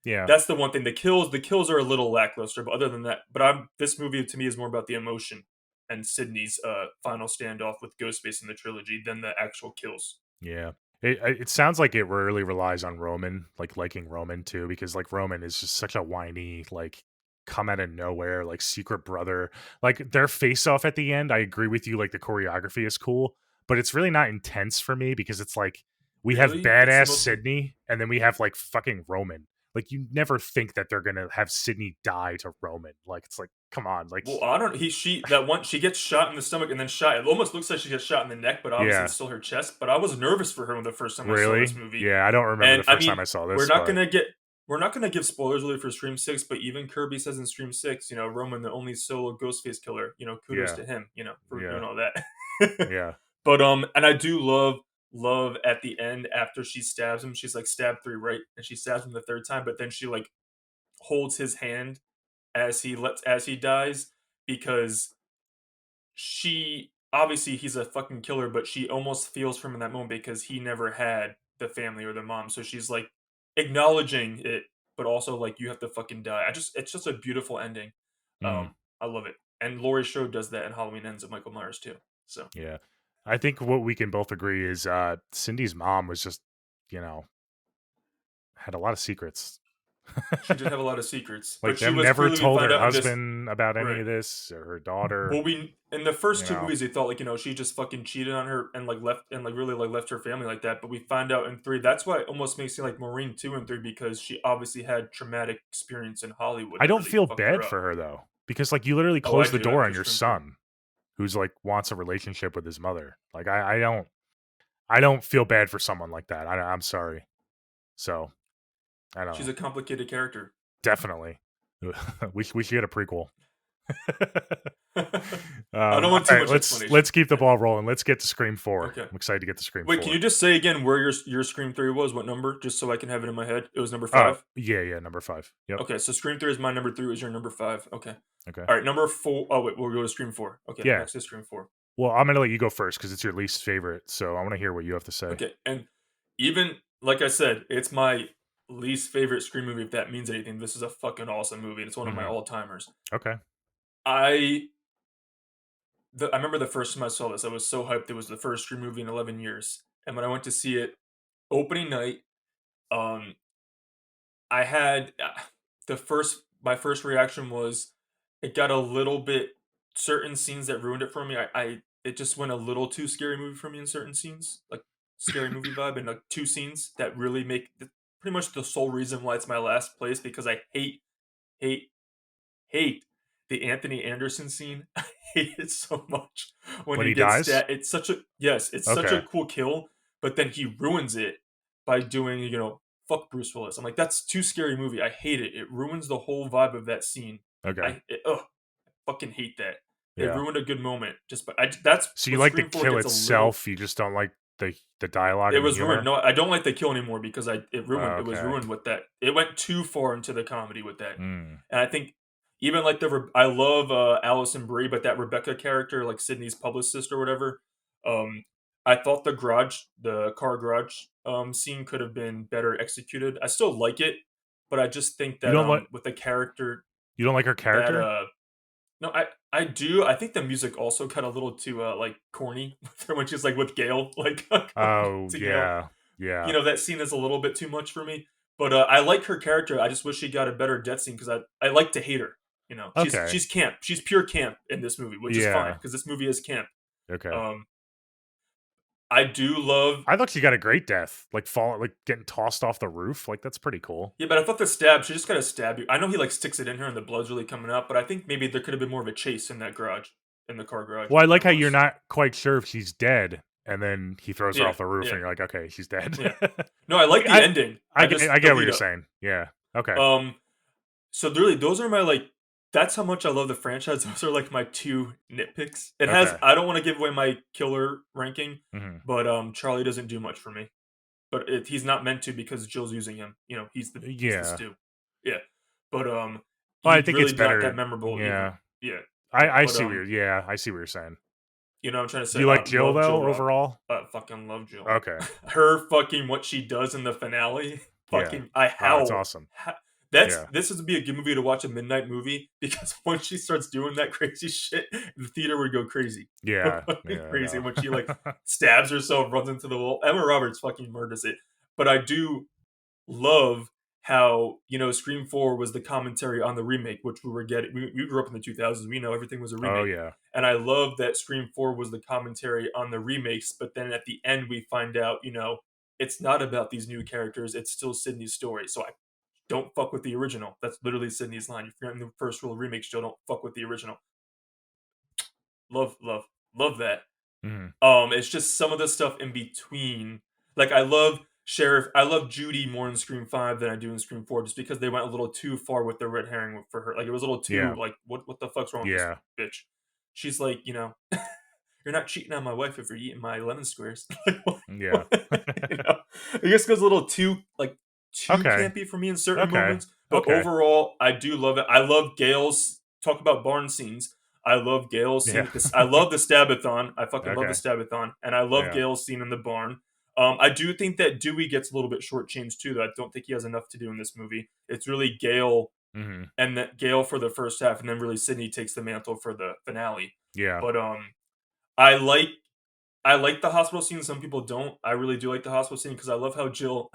yeah. that's the one thing. The kills are a little lackluster, but other than that, this movie to me is more about the emotion. and Sydney's final standoff with Ghostface in the trilogy than the actual kills. Yeah. It sounds like it really relies on Roman, like liking Roman too, because like Roman is just such a whiny, like come out of nowhere, like secret brother. Like their face off at the end, I agree with you, like the choreography is cool, but it's really not intense for me because it's like we have Really, it's the badass most. Sydney and then we have like fucking Roman. Like you never think that they're gonna have Sydney die to Roman. Like it's like, come on, like Well, I don't. She that one she gets shot in the stomach and then shot. It almost looks like she gets shot in the neck, but obviously it's yeah, still her chest. But I was nervous for her the first time I saw this really? movie, Yeah, I don't remember the and I first time mean, I saw we're this, not but gonna get we're not gonna give spoilers really for Stream Six, but even Kirby says in Stream Six, Roman, the only solo Ghostface killer, kudos yeah, to him, for yeah, doing all that. yeah. But and I do love at the end after she stabs him, she's like stab three, right? And she stabs him the third time, but then she like holds his hand as he dies because she obviously he's a fucking killer, but she almost feels for him in that moment because he never had the family or the mom. So she's like acknowledging it, but also like you have to fucking die. It's just a beautiful ending. Mm. I love it. And Laurie Strode does that in Halloween Ends of Michael Myers too. So Yeah. I think what we can both agree is Cindy's mom was just, you know, had a lot of secrets. she did have a lot of secrets, Like but she them was never clearly we told find her out in this husband about any right. of this or her daughter, Well, we in the you first two know. movies they thought like she just fucking cheated on her and like left and like really like left her family like that. But we find out in three that's why it almost makes you like Maureen 2 and 3 because she obviously had traumatic experience in Hollywood I that don't really feel fucked her bad up. for her though, because like you literally Oh, I close the do door after on your Scream 4. son who's like wants a relationship with his mother. Like I don't feel bad for someone like that. I'm sorry. So I don't She's know. a complicated character. Definitely. We should get a prequel. I don't All want too right, much let's explanation. keep the Yeah. ball rolling. Let's get to Scream 4. Okay. I'm excited to get to Scream Wait, can you 4. just say again where your Scream 3 was? What number? Just so I can have it in my head. It was number Oh, 5. yeah, yeah, number 5. Yep. Okay, so Scream 3 is my number 3. Was your number 5? Okay. Okay. All right, number 4. Oh wait, we'll go to Scream 4. Okay, Yeah. next is Scream 4. Well, I'm gonna let you go first because it's your least favorite. So I want to hear what you have to say. Okay, and even like I said, it's my least favorite Scream movie. If that means anything, this is a fucking awesome movie. And it's one of my Hmm. all timers. Okay. I I remember the first time I saw this, I was so hyped. It was the first Scream movie in 11 years, and when I went to see it opening night, um, I had the first my first reaction was it got a little bit certain scenes that ruined it for me. I it just went a little too scary movie for me in certain scenes, like scary movie vibe, and like two scenes that really make pretty much the sole reason why it's my last place because I hate hate the Anthony Anderson scene. I hate it so much when When he he gets dies. stabbed. It's such a yes, it's such a Okay. cool kill, but then he ruins it by doing fuck Bruce Willis. I'm like that's too scary movie. I hate it. It ruins the whole vibe of that scene. Okay. I fucking hate that. It Yeah. ruined a good moment. Just but that's So you with like the Scream Four kill gets a little. itself, you just don't like the dialogue It and the was ruined. humor. No, I don't like the kill anymore because it was Okay. ruined with that. It went too far into the comedy with that, Mm. and I think even like I love Allison Brie, but that Rebecca character, like Sydney's publicist or whatever, um, I thought the car garage scene could have been better executed. I still like it, but I just think You that don't like with the character you don't like her that character? no, I do. I think the music also got a little too like corny with her when she's like with Gail, like going Oh to Gail. yeah. Yeah. That scene is a little bit too much for me. But I like her character. I just wish she got a better death scene because I like to hate her. Okay. She's camp. She's pure camp in this movie, which is fine Yeah. because this movie is camp. Okay. Um, I do love. I thought she got a great death, like fall, like getting tossed off the roof. Like that's pretty cool. Yeah, but I thought the stab. She just got to stab you. I know he like sticks it in her and the blood's really coming out, but I think maybe there could have been more of a chase in that garage, in the car garage Well, I than like there how you're was. not quite sure if she's dead, and then he throws her Yeah, off the roof, yeah, and you're like, okay, she's dead. yeah. No, I like like the ending. I I just the get what lead you're up. saying. Yeah. Okay. Um, So really, those are my like. That's how much I love the franchise. Those are like my two nitpicks. It has. Okay. I don't want to give away my killer ranking, Hmm. but Charlie doesn't do much for me. But he's not meant to because Jill's using him. He's the Yeah. stew. Yeah, but Well, I he's think it's really not that better. memorable either. Yeah. Yeah, I but see what you're. Yeah, I see what you're saying. you know what I'm trying to Do say. you like Jill Love Jill though Robb. overall? Fucking love Jill. Okay. Her fucking what she does in the finale. Yeah. Fucking I Oh, it's howl. awesome. Yeah. this would be a good movie to watch, a midnight movie, because once she starts doing that crazy shit, the theater would go crazy. Yeah. Fucking Yeah, I crazy know. when she like stabs herself, runs into the wall. Emma Roberts fucking murders it. But I do love how, Scream 4 was the commentary on the remake, which we were getting. We grew up in the 2000s. We know everything was a Oh, remake. yeah. And I love that Scream 4 was the commentary on the remakes, but then at the end we find out, it's not about these new characters. It's still Sydney's story. So I don't fuck with the original. That's literally Sydney's line. If you're in the first rule of remakes, Joe, don't fuck with the original. Love, love, love that. Mhm. It's just some of the stuff in between. Like I love Judy more in Scream 5 than I do in Scream 4, just because they went a little too far with the red herring for her. Like it was a little too Yeah. like, what the fuck's wrong with this Yeah. bitch? She's like, you're not cheating on my wife if you're eating my lemon squares. Like, what? Yeah. What? I guess it goes a little too Okay. campy for me in certain Okay. moments. But Okay. overall, I do love it. I love Gail's talk about barn scenes. I love Gail's scene Yeah. at this. I love the stabathon. I fucking love the Okay. stabathon, and I love Yeah. Gail's scene in the barn. I do think that Dewey gets a little bit shortchanged too. Though I don't think he has enough to do in this movie. It's really Gail Mhm. and that Gail for the first half, and then really Sydney takes the mantle for the finale. Yeah. But I like I like the hospital scene. Some people don't. I really do like the hospital scene because I love how Jill.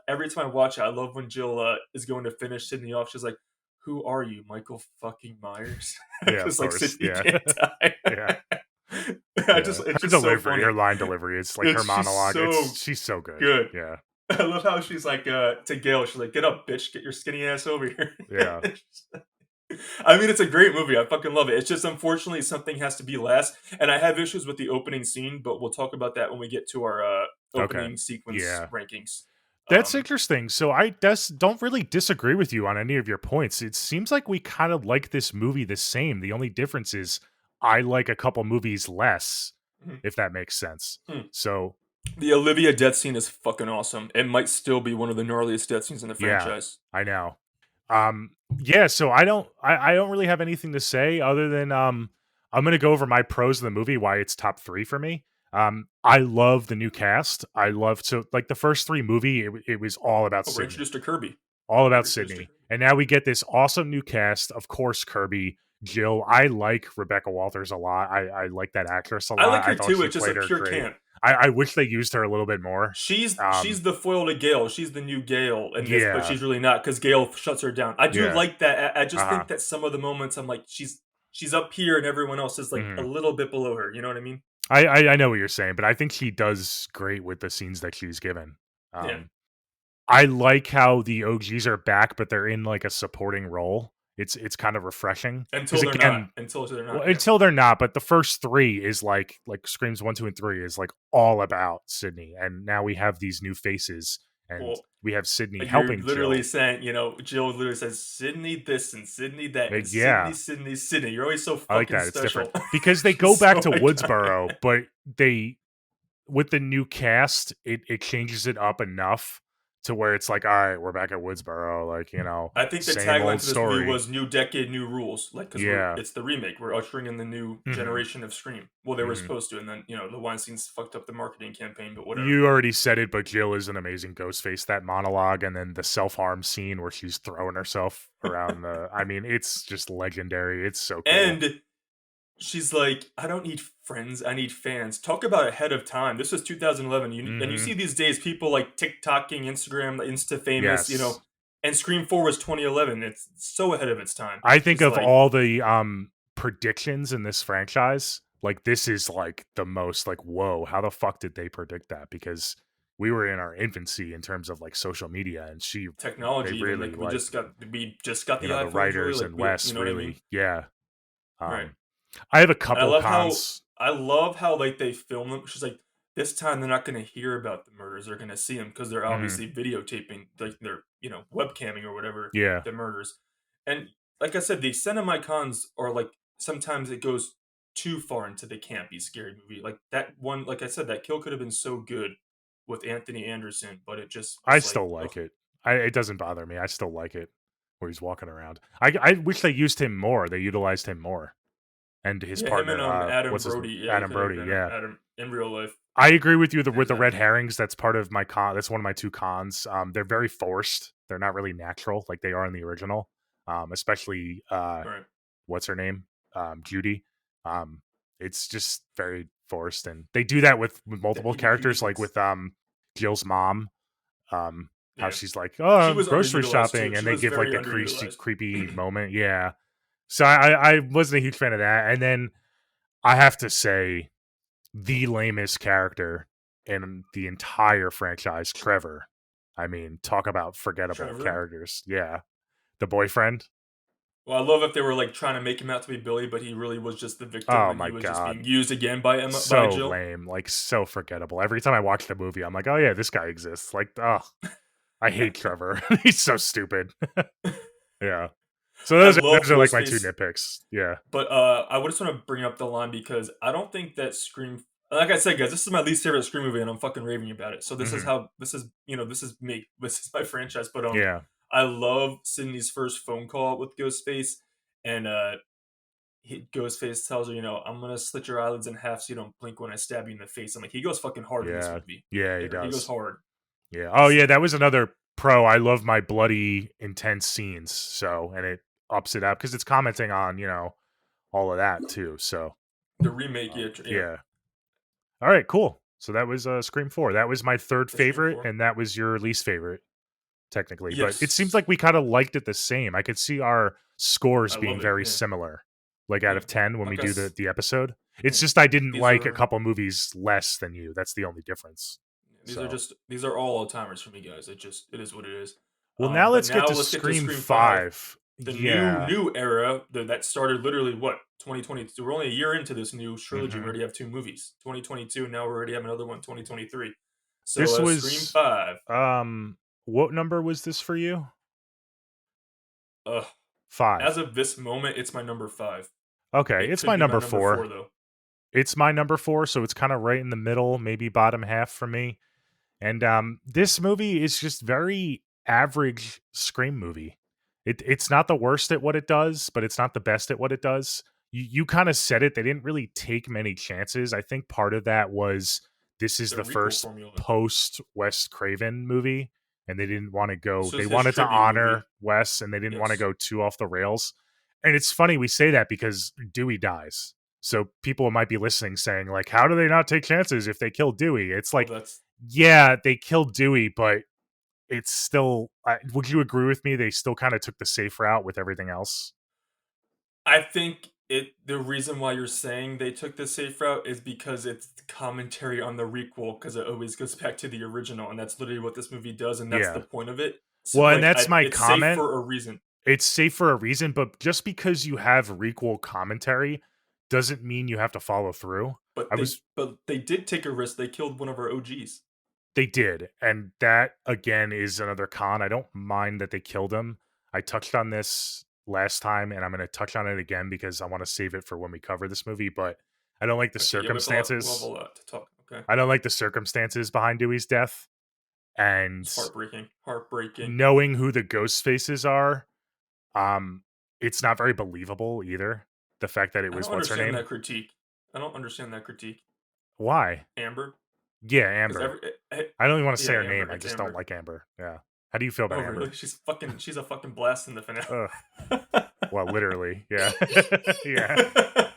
Every time I watch it, I love when Jill is going to finish Sydney off. She's like, "Who are you, Michael fucking Myers?" Yeah, of Because like course. Sydney Yeah. can't die. Yeah. I just Yeah. it's Her just so delivery, her funny. line delivery, it's like her It's just monologue. so She's so good. good. Yeah. I love how she's like to Gail. She's like, "Get up, bitch! Get your skinny ass over here." Yeah. I mean, it's a great movie. I fucking love it. It's just unfortunately something has to be last, and I have issues with the opening scene, but we'll talk about that when we get to our Okay. opening sequence Yeah. rankings. That's Um, interesting. So I don't really disagree with you on any of your points. It seems like we kind of like this movie the same. The only difference is I like a couple movies less, mhm, if that makes sense. hmm. So The Olivia death scene is fucking awesome. It might still be one of the gnarliest death scenes in the yeah, franchise. I know. Yeah, so I don't really have anything to say other than I'm gonna go over my pros of the movie, why it's top three for me. I love the new cast. I love so like the first three movie, it was all about Oh, we're Sydney. introduced to Kirby. All We're about introduced to Sydney. Kirby. And now we get this awesome new cast. Of course, Kirby, Jill. I like Rebecca Walters a lot. I like that actress a I lot. like I her thought too. she It's just a played her pure great. camp. I wish they used her a little bit more. She's the foil to Gale. She's the new Gale in this, but Yeah, she's really not because Gale shuts her down. I do yeah, like that. I just uh-huh. think that some of the moments I'm like, she's up here and everyone else is like a Mhm. little bit below her. You know what I mean? I know what you're saying, but I think she does great with the scenes that she's given. Yeah. Um, I like how the OGs are back, but they're in like a supporting role. It's kind of refreshing because Until they're not. again, Until they're well, not. Yeah. until they're not, but the first three is like Screams 1, 2, and 3 is like all about Sydney, and now we have these new faces, and Well, we have Sydney you're helping literally Jill. saying, Jill literally says Sydney this and Sydney that and Sydney, Yeah, Sydney, Sydney. You're always so I like fucking that. It's different special. because they go It's back so to Woodsboro, iconic. but they with the new cast, it changes it up enough to where it's like, all right, we're back at Woodsboro, like I think the same tagline old for this movie story. was "New Decade, New Rules." Like, because Yeah. it's the remake. We're ushering in the new Hmm. generation of Scream. Well, they were Hmm. supposed to, and then the Weinstein's fucked up the marketing campaign, but whatever. You already said it, but Jill is an amazing ghost face. That monologue and then the self harm scene where she's throwing herself around the. I mean, it's just legendary. It's so cool. And she's like, "I don't need friends. I need fans." Talk about ahead of time. This was 2011, and you Hmm. see these days people like TikToking, Instagram, Insta famous, Yes. and Scream 4 was 2011. It's so ahead of its time. I think She's of like, all the predictions in this franchise, like this is like the most like whoa, how the fuck did they predict that? Because we were in our infancy in terms of like social media and they technology, even really like like we just got the the iPhone, Joey. writers Like and you Wes know what I mean? really yeah. Right. I have a And I couple love how cons. like they film them. She's like, this time they're not going to hear about the murders; they're going to see them because they're Mhm. obviously videotaping, like they're webcamming or whatever Yeah. the murders. And like I said, the extent of my cons are like sometimes it goes too far into the campy scary movie. Like that one, like I said, that kill could have been so good with Anthony Anderson, but it just I was like, still ugh. like it. It doesn't bother me. I still like it where he's walking around. I wish they used him more. They utilized him more. And his Yeah, him and partner, Adam what's his name? Brody. Yeah, they Adam could have Brody, been yeah. Adam in real life. I agree with you with And the red herrings. That's part of my con. That's one of my two cons. They're very forced. They're not really natural like they are in the original. Especially right, what's her name, Judy. Um, it's just very forced, and they do that with the multiple itty bitty characters, like bits. with Jill's mom. How Yeah, she's like, she oh, was grocery underutilized too. shopping, and She they was give like very the creepy underutilized. creepy moment. Yeah, so I wasn't a huge fan of that, and then I have to say the lamest character in the entire franchise, Trevor. I mean, talk about forgettable Trevor. characters. Yeah, the boyfriend. Well, I love if they were like trying to make him out to be Billy, but he really was just the victim, Oh and he my was just being god, used again by by so Jill. lame, like so forgettable. Every time I watch the movie, I'm like, oh yeah, this guy exists. Like, oh, I hate Trevor. He's so stupid. Yeah. So I those love are like my two Ghostface, nitpicks. Yeah. but I would just want to bring up the line because I don't think that Scream. Like I said, guys, this is my least favorite Scream movie, and I'm fucking raving about it. So this is Hmm. how this is. This is me. This is my franchise. But Yeah. I love Sydney's first phone call with Ghostface, and Ghostface tells her, I'm gonna slit your eyelids in half so you don't blink when I stab you in the face. I'm like, he goes fucking hard in this Yeah. movie, right Yeah. He there. He goes does. hard. Yeah. Oh It's yeah, that was another pro. I love my bloody, intense scenes. So, and it ups it up because it's commenting on all of that too. So, the remake, yeah, yeah, yeah. All right. Cool. So that was Scream 4. That was my third for Scream favorite, 4. and that was your least favorite, technically. But it seems Yes, like we kind of liked it the same. I could see our scores I being love it. very Yeah, similar, like out yeah. of 10 when we Like do us, the episode. It's yeah. just I didn't These like a are couple movies less than you. That's the only difference. So, these are all timers for me, guys. It is what it is. well, now But let's get now to let's get to Scream Scream 5, 5. the Yeah. new era that started literally what 2022. We're only a year into this new trilogy. We Hmm. already have two movies, 2022. Now we already have another one, 2023. So This Scream was 5. what number was this for you? Uh, as 5. of this moment, it's my number 5. Okay, It it's could my be my number number 4 4. though. It's my number 4, so it's kind of right in the middle, maybe bottom half for me. And this movie is just very average Scream movie. It's not the worst at what it does, but it's not the best at what it does. You kind of said it. They didn't really take many chances. I think part of that was this is The the requel first formula. post Wes Craven movie, and they didn't want to go. This They was his wanted to tribute movie. honor Wes, and they didn't want to Yes. go too off the rails. And it's funny we say that because Dewey dies. So people might be listening saying like, how do they not take chances if they kill Dewey? It's Well, like, that's yeah, they killed Dewey, but it's still. Would you agree with me? They still kind of took the safe route with everything else. I think the reason why you're saying they took the safe route is because it's commentary on the requel because it always goes back to the original and that's literally what this movie does and that's the Yeah. point of it. So Well, and like that's my it's safe comment. for a reason. It's safe for a reason, but just because you have requel commentary doesn't mean you have to follow through. I was But they did take a risk. They killed one of our OGs. They did, and that again is another con. I don't mind that they killed him. I touched on this last time, and I'm going to touch on it again because I want to save it for when we cover this movie. But I don't like the Okay, yeah, we'll have a circumstances. lot to talk. Okay, I don't like the circumstances behind Dewey's death, and it's heartbreaking, heartbreaking. knowing who the ghost faces are, um, it's not very believable either. The fact that it I was don't what's her understand name? that critique. I don't understand that critique. Why? Amber, Yeah, because Amber. every I don't even want to yeah, say her name. Amber. I It's just don't Amber. like Amber. Yeah. How do you feel Oh about really? Amber? She's a fucking blast in the finale. Ugh. Well, literally, yeah. Yeah,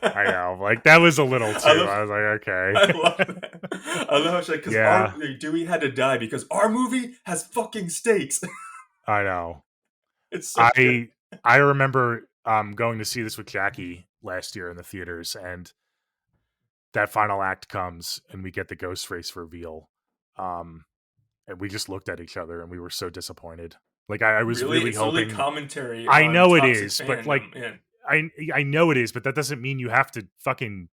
I know, like, that was a little I too love I was like, I "Okay." love that. I love how she's like because our Yeah, Dewey had to die because our movie has fucking stakes. I know. It's so good. I I remember, going to see this with Jackie last year in the theaters, and that final act comes, and we get the ghost face reveal, um, and we just looked at each other, and we were so disappointed. Like, I was Really, really it's literally hoping. commentary I on know it toxic is, but, like, fandom. And I know it is, but that doesn't mean you have to fucking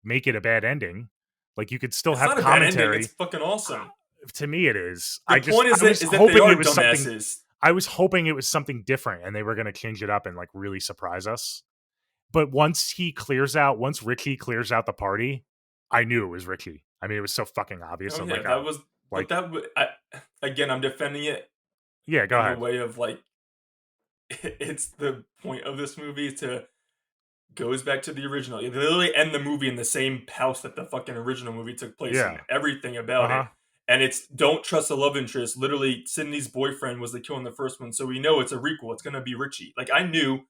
make it a bad ending. Like, you could still it's have not a bad ending. It's commentary. fucking awesome. To me, it is. The point I was is that they hoping are it was something. dumbasses. I was hoping it was something different, and they were gonna change it up and like really surprise us. But once Richie clears out the party, I knew it was Richie. I mean, it was so fucking obvious. Oh I'm yeah, like, that oh, was. But like, again, I'm defending it yeah, go in the ahead. way of like it's the point of this movie to goes back to the original. They literally end the movie in the same house that the fucking original movie took place in. Yeah. Everything about it. Uh-huh. And it's don't trust the love interest. Literally, Sydney's boyfriend was the kill in the first one, so we know it's a requel. It's gonna be Richie. Like I knew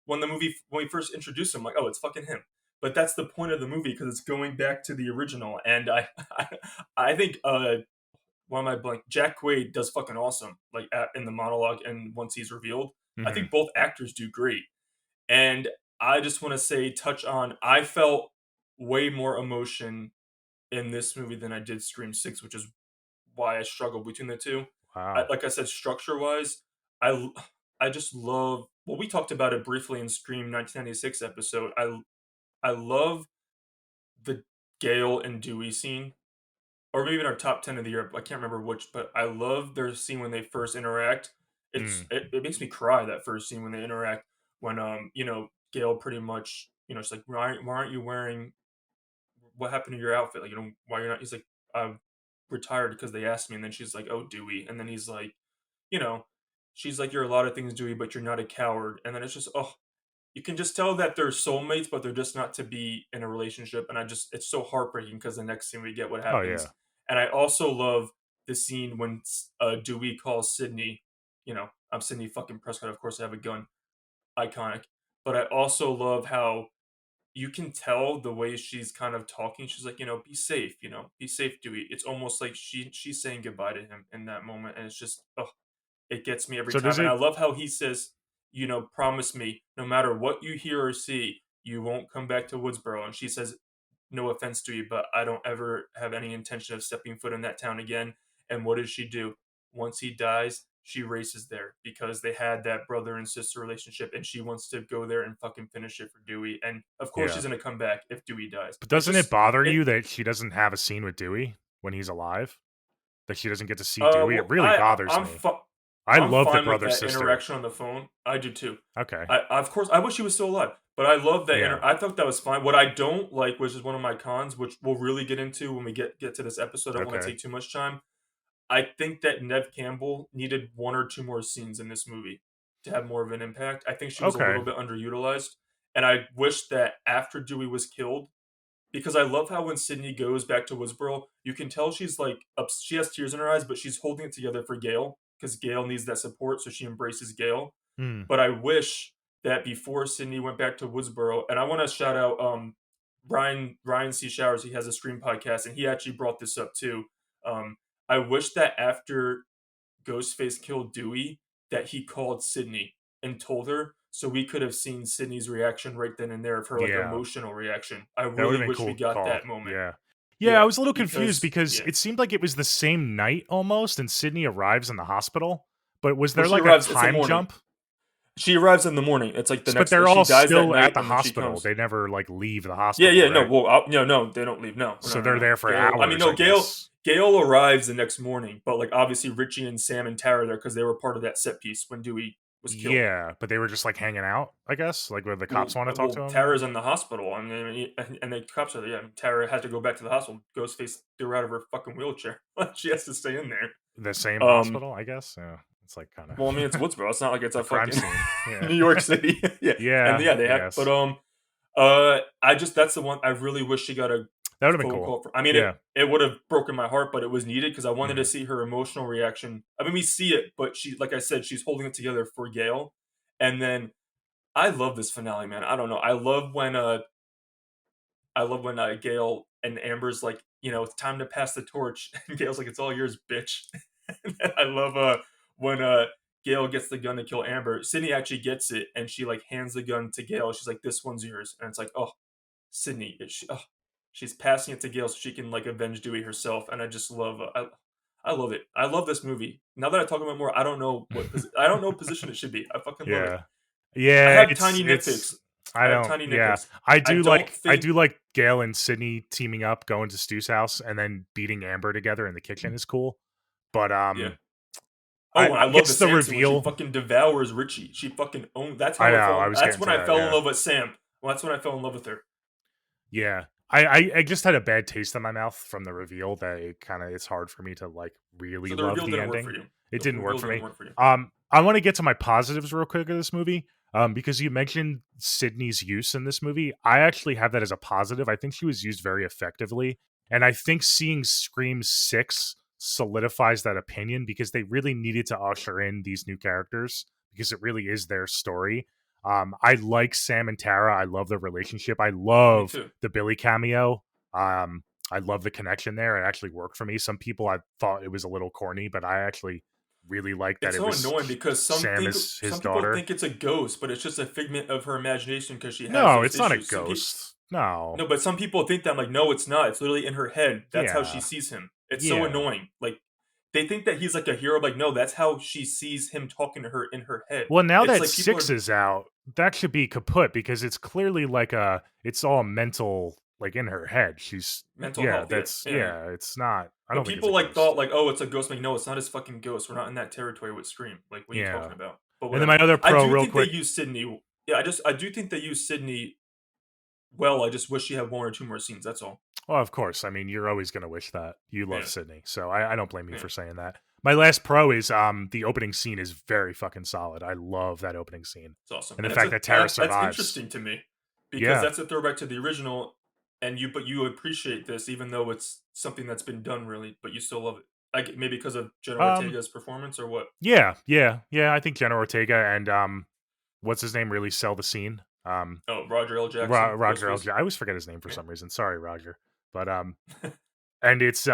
when we first introduced him, like, oh, it's fucking him. But that's the point of the movie because it's going back to the original. And I think why am I blank? Jack Quaid does fucking awesome, like in the monologue and once he's revealed. I Mhm. think both actors do great. And I just want to say, touch on, I felt way more emotion in this movie than I did Scream 6, which is why I struggled between the two. Wow. Like I said, structure wise, I, I just love, well, we talked about it briefly in Scream 1996 episode. I love the Gale and Dewey scene, or maybe in our top 10 of the year. I can't remember which, but I love their scene when they first interact. Mm. It makes me cry, that first scene when they interact, when Gail pretty much, she's like, why aren't you wearing, what happened to your outfit, like, why you're not, he's like, I'm retired because they asked me. And then she's like, oh, Dewey. And then he's like, you know she's like, you're a lot of things, Dewey, but you're not a coward. And then it's just, oh, you can just tell that they're soulmates, but they're just not to be in a relationship. And it's so heartbreaking because the next scene we get what Oh, yeah. happens. And I also love the scene when Dewey calls Sydney, I'm Sydney fucking Prescott. Of course, I have a gun. Iconic. But I also love how you can tell the way she's kind of talking. She's like, be safe, be safe, Dewey. It's almost like she's saying goodbye to him in that moment. And it's just, oh, it gets me every So does time. And I it love how he says, promise me, no matter what you hear or see, you won't come back to Woodsboro. And she says, no offense to you, but I don't ever have any intention of stepping foot in that town again. And what does she do? Once he dies, she races there because they had that brother and sister relationship, and she wants to go there and fucking finish it for Dewey. And of course, yeah. she's gonna come back if Dewey dies. But It doesn't it just bother it you that she doesn't have a scene with Dewey when he's alive? That she doesn't get to see Dewey? It well, really bothers me. I I'm love the fine with brother that sister. interaction on the phone. I do too. Okay. Of course, I wish he was still alive, but I love that. Yeah. I thought that was fine. What I don't like, which is one of my cons, which we'll really get into when we get to this episode. I don't want to Okay. take too much time. I think that Nev Campbell needed one or two more scenes in this movie to have more of an impact. I think she was a Okay. little bit underutilized, and I wish that after Dewey was killed, because I love how when Sydney goes back to Woodsboro, you can tell she's like she has tears in her eyes, but she's holding it together for Gail because Gail needs that support, so she embraces Gail. Hmm. But I wish that before Sydney went back to Woodsboro, and I want to shout out Ryan C. Showers. He has a stream podcast, and he actually brought this up too. Um, I wish that after Ghostface killed Dewey, that he called Sydney and told her, so we could have seen Sydney's reaction right then and there of her like Yeah. emotional reaction. I That would really have been wish we cool got call. that moment. Yeah. Yeah, I Yeah, was a little confused because because yeah. it seemed like it was the same night almost, and Sydney arrives in the hospital. But was Well, there she like a arrives. It's the time morning. jump? She arrives in the morning. It's like the But next. they're She all dies that still night, at the and then she hospital. comes. They never like leave the Yeah, hospital, yeah, no, right? well, no, they don't leave. No, So no, no, they're no. there for Gail, I mean, hours, no, I Gail. guess. Gail arrives the next morning, but like obviously Richie and Sam and Tara are there because they were part of that set piece when Dewey was killed. Yeah, but they were just like hanging out, I guess, like where the cops want to talk to him. Tara's in the hospital, and the cops are there. Yeah, Tara had to go back to the hospital. Ghostface threw her out of her fucking wheelchair. She has to stay in there. The same Um, hospital, I guess. Yeah, it's like kind well, I mean, it's of Woodsboro. It's not like it's a a crime fucking scene. Yeah, New York City. Yeah, and yeah, yeah, they I have. But guess I just that's the one I really wish she got a that would have been phone cool. call for. I mean, Yeah. it would have broken my heart, but it was needed because I wanted to Hmm. see her emotional reaction. I mean, we see it, but she, like I said, she's holding it together for Gail, and then I love this finale, man. I don't know. I love when Gail and Amber's like, it's time to pass the torch, and Gail's like, it's all yours, bitch. And then I love when Gail gets the gun to kill Amber. Sydney actually gets it, and she like hands the gun to Gail. She's like, this one's yours, and it's like, oh, Sydney, she's passing it to Gail so she can like avenge Dewey herself, and I just love. I love it. I love this movie. Now that I talk about it more, I don't know I don't know what position it should be. I fucking love it. Yeah. I Yeah, have tiny it's nitpicks. I I have don't tiny yeah. nitpicks. I I do don't like I think. do like Gail and Sydney teaming up, going to Stu's house and then beating Amber together in the kitchen is cool. But Yeah. I Oh, and I love the guess the Sam scene when she reveal fucking devours Richie. She fucking owned. That's I how I know, I fell. was That's getting when to I that, fell in yeah. love with Sam. Well, that's when I fell in love with her. Yeah. I just had a bad taste in my mouth from the reveal that it's hard for me to like really So the love reveal the didn't work for ending. you. It The didn't work reveal for didn't me. work for you. I want to get to my positives real quick of this movie. Because you mentioned Sydney's use in this movie. I actually have that as a positive. I think she was used very effectively. And I think seeing Scream 6 solidifies that opinion because they really needed to usher in these new characters because it really is their story. I like Sam and Tara. I love the relationship. I Me love too. the Billy cameo. I love the connection there. It actually worked for me. Some people I thought it was a little corny, but I actually really like that It's it so was annoying because Sam is his some people daughter. think it's a ghost, but it's just a figment of her imagination because she has No, those it's not a issues. Some people ghost. No. no, but some people think that. I'm like, no, it's not. It's literally in her head. That's how she Yeah. sees him. It's so Yeah. annoying. Like they think that he's like a hero. Like no, that's how she sees him talking to her in her head. Well, now It's that like people 6 are is out, that should be kaput because it's clearly like it's all mental, like in her head. She's, mental yeah, health. Yeah, that's, yeah. yeah, it's not, I But don't think it's a people like ghost. thought like, oh, it's a ghost. Like no, it's not his fucking ghost. We're not in that territory with Scream. Like what are you Yeah. talking about? But And then my whatever. other I pro, do real think they quick. use Sydney. Yeah, I do think they use Sydney well. I just wish she had one or two more scenes. That's all. Well, of course. I mean, you're always going to wish that. You love Yeah, Sydney. So I don't blame you yeah, for saying that. My last pro is the opening scene is very fucking solid. I love that opening scene. it's awesome. And the And that's fact a that Tara that's survives. interesting to me because Yeah. that's a throwback to the original, and you appreciate this even though it's something that's been done really, but you still love it. Like maybe because of Jenna Um, Ortega's performance or what? yeah. I think Jenna Ortega and what's his name really sell the scene. Oh, Roger L. Jackson, Roger Ghostface. Elg. I always forget his name for Yeah, some reason. Sorry, Roger. But and it's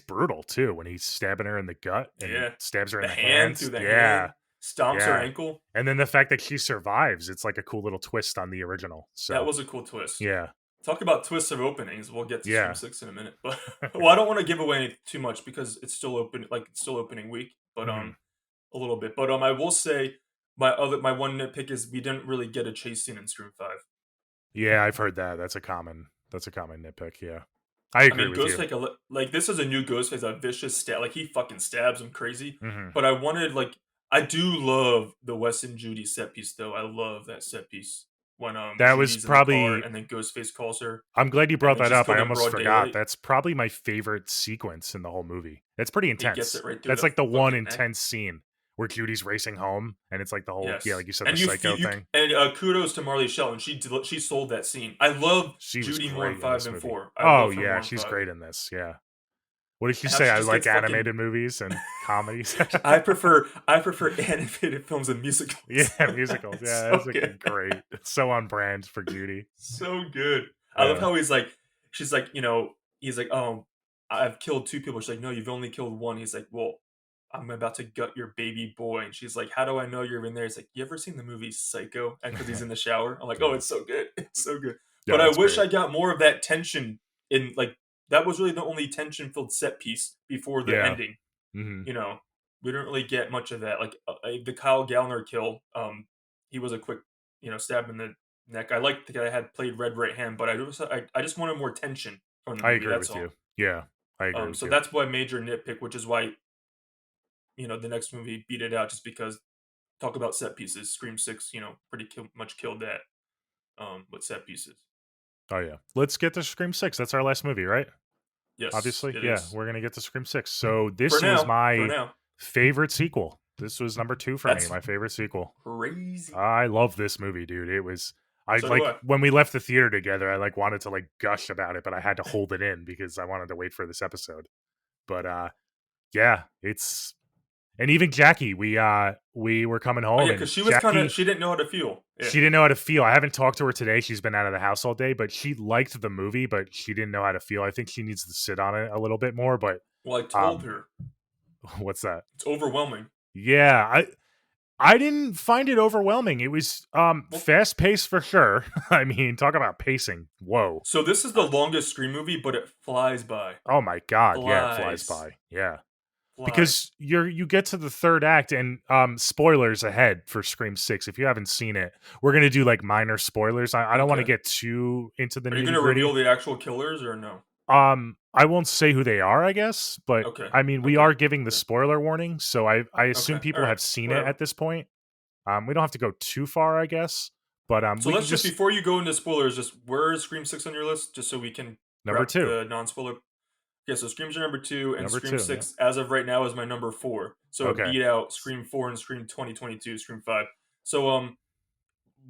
brutal too when he's stabbing her in the gut and yeah. stabs her in The the hand hands. through the Yeah, hand stomps her yeah. ankle. And then the fact that she survives, it's like a cool little twist on the original. That So was a cool twist. yeah, Talk about twists of openings. We'll get to Stream yeah, 6 in a minute. But well, I don't want to give away too much because it's still open like it's still opening week, but hmm a little bit. But I will say my one nitpick is we didn't really get a chase scene in Stream 5. yeah. I've heard that. That's a common nitpick. Yeah, I I agree mean, with you. Ghostface like this is a new Ghostface, a vicious stab. Like he fucking stabs him crazy. hmm But I wanted like I do love the Wes and Judy set piece though. I love that set piece when That was Judy's in the car probably. and then Ghostface calls her I'm glad you and brought then that she's up. I killed in almost broad forgot. daylight. That's probably my favorite sequence in the whole movie. It's pretty He gets intense. it right through That's the like the one fucking neck. intense scene where Judy's racing home, and it's like the whole, yeah, Yes, like you said, the and you feel psycho you thing. and kudos to Marley Shelton. She sold that scene. I love She was Judy more in great in five this than movie. four. I Oh love her yeah, more in she's five. great in this. Yeah. What did she And how say? she I just like gets fucking. animated movies and comedies. I prefer animated films and Yeah, musicals. musicals. It's Yeah, so that's good, like great. It's so on brand for Judy. so good. I love Yeah. how he's like, she's like, he's like, oh, I've killed two people. She's like, no, you've only killed one. He's like, well, I'm about to gut your baby boy. And she's like, how do I know you're in there? He's like, you ever seen the movie Psycho? And because he's in the shower, I'm like, oh, Yeah. it's so good, it's so good. Yeah, But I that's wish great. I got more of that tension in like that was really the only tension filled set piece before the Yeah. ending. hmm you know, we didn't really get much of that. Like the Kyle Gallner kill, he was a quick, stab in the neck. I liked the guy that had played Red Right Hand, but I just wanted more tension from the I movie. agree That's with you. all. Yeah, I agree with So you. that's why major nitpick, which is why the next movie beat it out, just because talk about set pieces. Scream 6, pretty much killed that with set pieces. Oh yeah. Let's get to Scream 6. That's our last movie, right? Yes, Obviously. it Yeah, is. we're going to get to Scream 6. So For this was now, for my now, favorite sequel. This was number 2 for me, that's my favorite sequel. crazy. I love this movie, dude. It was I So do like I. when we left the theater together, I like wanted to like gush about it, but I had to hold it in because I wanted to wait for this episode. But yeah, it's and even Jackie, we were coming Oh home yeah, and because she was kind of Jackie she didn't know how to feel. Yeah. she didn't know how to feel. I haven't talked to her today. She's been out of the house all day, but she liked the movie, but she didn't know how to feel. I think she needs to sit on it a little bit more, but Well, I told um her what's that? it's overwhelming. Yeah, I didn't find it overwhelming. It was Well, fast paced for sure. I mean, talk about pacing. Whoa. so this is the Uh, longest Scream movie, but it flies by. oh my god, yeah, it flies Flies. by. Yeah. Flies. Because you get to the third act and spoilers ahead for Scream 6. If you haven't seen it, we're going to do like minor spoilers. I don't want to Okay. get too into the Are you gonna reveal nitty-gritty. the actual killers or no? I won't say who they are, I guess, but Okay. I mean, we Okay. are giving the Okay. spoiler warning, so I assume Okay. All people right. have seen it Whatever. at this point. We don't have to go too far, I guess, but So we can let's just just before you go into spoilers, just where is Scream 6 on your list, just so we can number prep 2. the non-spoiler. Okay, so Scream's your number two, and Number Scream 2, yeah. Six, as of right now, is my number four. So it Okay. beat out Scream Four and Scream 2022, Scream Five. So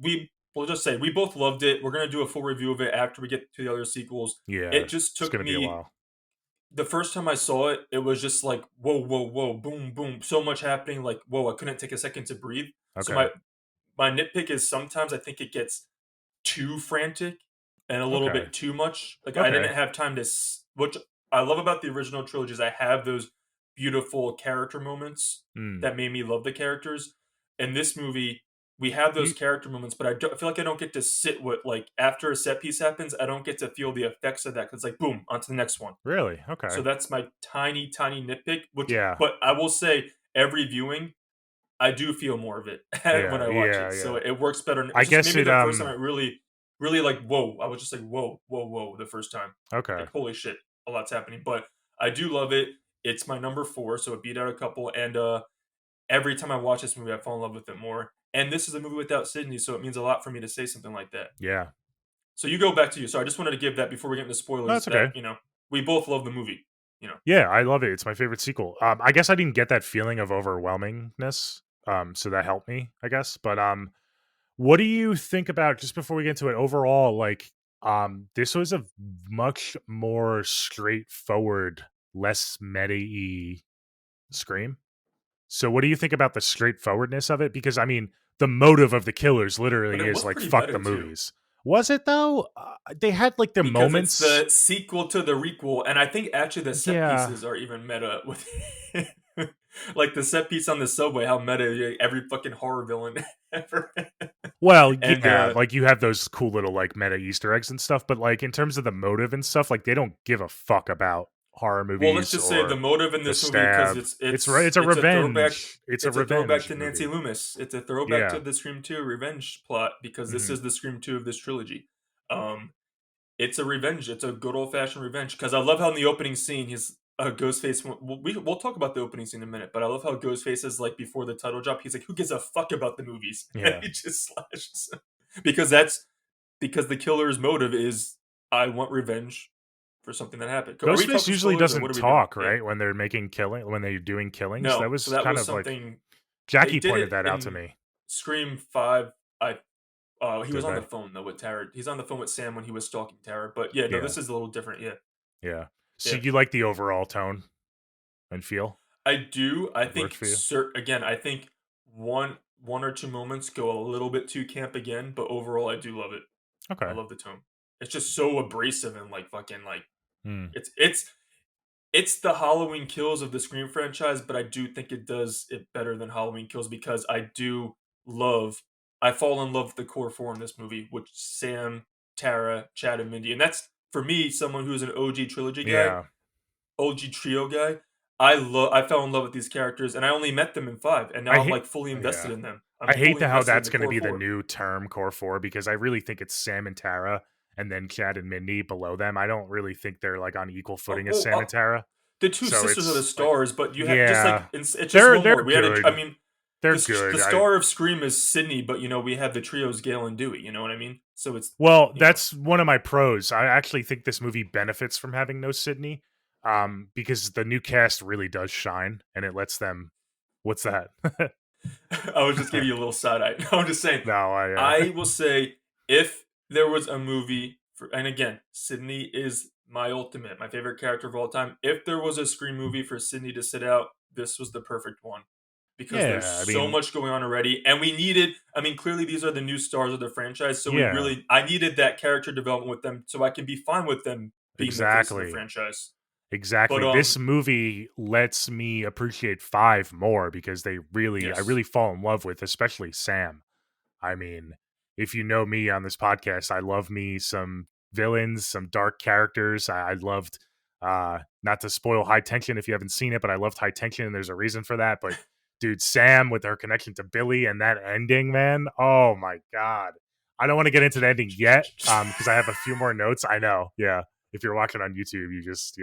we'll just say we both loved it. We're gonna do a full review of it after we get to the other sequels. Yeah, It just it's took gonna be a me while. the first time I saw it, it was just like whoa, whoa, whoa, boom, boom, so much happening. Like whoa, I couldn't take a second to breathe. So Okay. my nitpick is sometimes I think it gets too frantic and a little Okay. bit too much. Like I Okay. didn't have time to, which I love about the original trilogy is I have those beautiful character moments Mm. that made me love the characters. In this movie, we have those You character moments, but I feel like I don't get to sit with like after a set piece happens, I don't get to feel the effects of that because like boom, on to the next one. really? Okay. So that's my tiny, tiny nitpick. Which, Yeah. but I will say, every viewing I do feel more of it when Yeah. I watch it, Yeah. so Yeah. it works better. I It's just guess maybe it. the first time I really, really like, whoa! I was just like, whoa, whoa, whoa, the first time, Okay. like, holy shit, a lot's happening. But I do love it. It's my number four, so it beat out a couple. And every time I watch this movie, I fall in love with it more. And this is a movie without Sydney, so it means a lot for me to say something like that. Yeah. So you go back to you. So I just wanted to give that before we get into No, spoilers. that's That okay. we both love the movie. You know, Yeah, I love it. It's my favorite sequel. I guess I didn't get that feeling of overwhelmingness. So that helped me, I guess. But what do you think about, just before we get into it, overall, like, this was a much more straightforward, less meta-y Scream. So what do you think about the straightforwardness of it? Because I mean, the motive of the killers but literally it is was like pretty fuck the meta too. movies. Was it though? They had like their Because it's moments. the sequel to the requel, and I think actually the set Yeah. pieces are even meta with like the set piece on the subway, how meta every fucking horror villain ever. Well, And yeah, like you have those cool little like meta Easter eggs and stuff, but like in terms of the motive and stuff, like they don't give a fuck about horror well, let's movies just say the or motive in the this movie because stab. it's It's right. it's It's a it's a throwback. revenge. It's a It's a throwback revenge to Nancy movie. Loomis. It's a throwback to Yeah. the Scream 2 revenge plot because this Hmm. is the Scream 2 of this trilogy. Um, It's a revenge. It's a good old fashioned revenge. Because I love how in the opening scene, he's Ghostface. We'll talk about the opening scene in a minute, but I love how Ghostface is like before the title drop. He's like, "Who gives a fuck about the movies?" And Yeah. he just slashes him because because the killer's motive is I want revenge for something that happened. Are we Ghostface talking usually spoilers or what doesn't are we doing? talk, Yeah, right? When they're when they're doing killings. That no. So was that kind was of like something they Jackie did pointed it that out to in me. Scream 5. He was Did on the they? phone though with Tara. He's on the phone with Sam when he was stalking Tara. But yeah, no, Yeah. this is a little different. Yeah, Yeah. So yeah. you like the overall tone and feel? I do. I It worked think for you? again, I think one or two moments go a little bit too camp again, but overall I do love it. I Okay. love the tone. It's just so abrasive and like fucking like Hmm. it's it's the Halloween Kills of the Scream franchise, but I do think it does it better than Halloween Kills because love I fall in love with the core four in this movie, which Sam, Tara, Chad, and Mindy. And that's for me, someone who's an OG trilogy guy, Yeah. OG trio guy. I fell in love with these characters, and I only met them in five, and I now I'm hate like fully invested yeah. in them. I'm I hate fully the how invested in that's the gonna core be the four. new term, Core 4, because I really think it's Sam and Tara, and then Chad and Mindy below them. I don't really think they're, like, on equal Oh, footing as well, Sam and Tara. the two So sisters are the it's like stars, but you have just like yeah. it's just one They're more. We had I good. mean, They're the good. I star of Scream is Sydney, but we have the trios Gale and Dewey. You know what I mean? So it's Well, you know that's one of my pros. I actually think this movie benefits from having no Sydney, because the new cast really does shine, and it lets them what's that? I was just giving you a little side eye. No, I'm just saying. No, I will say if there was a movie for, and again, Sydney is my favorite character of all time. If there was a Scream movie for Sydney to sit out, this was the perfect one because there's yeah, I so mean, much going on already, and we needed. I mean, clearly these are the new stars of the franchise, so yeah, I needed that character development with them, so I can be fine with them being the face of the exactly. franchise. But Exactly. This movie lets me appreciate 5 more because I yes. really fall in love with, especially Sam. I mean, if you know me on this podcast, I love me some villains, some dark characters. I loved, not to spoil High Tension if you haven't seen it, but I loved High Tension and there's a reason for that. But dude, Sam with her connection to Billy and that ending, man. Oh my God. I don't want to get into the ending yet, because I have a few more notes. I know. Yeah. If you're watching on YouTube, you just,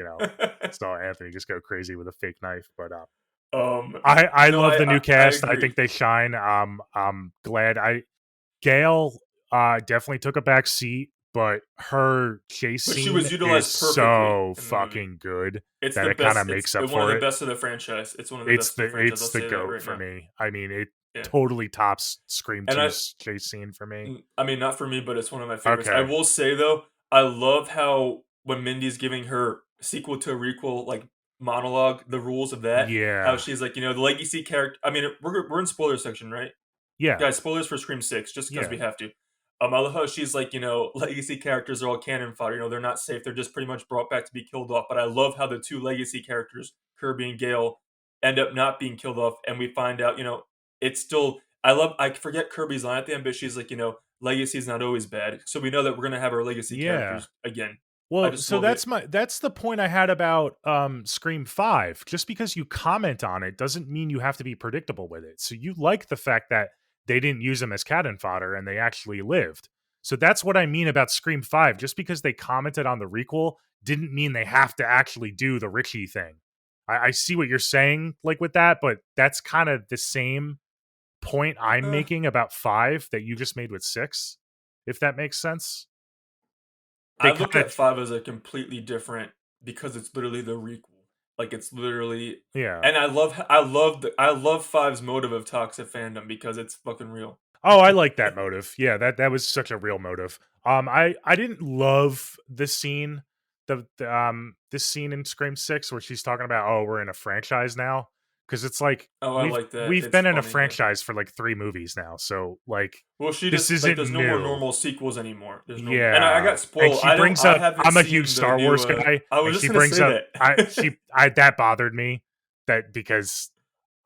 saw Anthony just go crazy with a fake knife. But um, I no, love the new I cast. I agree. think they shine. I'm glad. Gail definitely took a back seat. but her chase But she scene was is utilized perfectly so in the movie. fucking good It's that the it kind of best. It's makes up one of for the it. best of the franchise. It's one of the best of the franchise. I'll It's the say that goat right for now. me. I mean, it Yeah, totally tops Scream and Two's chase scene for me. I mean, not for me, but it's one of my favorites. I Okay. will say though, I love how when Mindy's giving her sequel to a requel like monologue, the rules of that, how Yeah. she's like, the legacy character. I mean, we're in spoiler section, right? Yeah. Guys, spoilers for Scream 6, just because Yeah. we have to. I love how she's like, legacy characters are all cannon fodder. They're not safe. They're just pretty much brought back to be killed off. But I love how the two legacy characters, Kirby and Gale, end up not being killed off. And we find out, it's still. I forget Kirby's line at the end, but she's like, legacy is not always bad. So we know that we're going to have our legacy Yeah. characters again. I Well, just so love it. that's the point I had about Scream 5. Just because you comment on it doesn't mean you have to be predictable with it. So you like the fact that they didn't use them as cannon fodder and they actually lived. So that's what I mean about Scream 5. Just because they commented on the requel didn't mean they have to actually do the Richie thing. I see what you're saying, like with that, but that's kind of the same point I'm Uh, making about 5 that you just made with 6, if that makes sense. I They look kind at of, 5 as a completely different because it's literally the requel. Like it's literally yeah. and I love Five's motive of toxic fandom because it's fucking real. Oh, I like that motive. Yeah, that was such a real motive. I didn't love this scene, this scene in Scream 6 where she's talking about, oh, we're in a franchise now, because it's like Oh, I like that. we've It's been in a funny, yeah. franchise for like 3 movies now, so like Well, she this just like isn't there's no more new. normal sequels anymore. There's no and I Yeah, got and spoiled. she brings I up, haven't I'm a huge seen the Star new Wars guy, I and was just she gonna brings say up, that. that bothered me, that because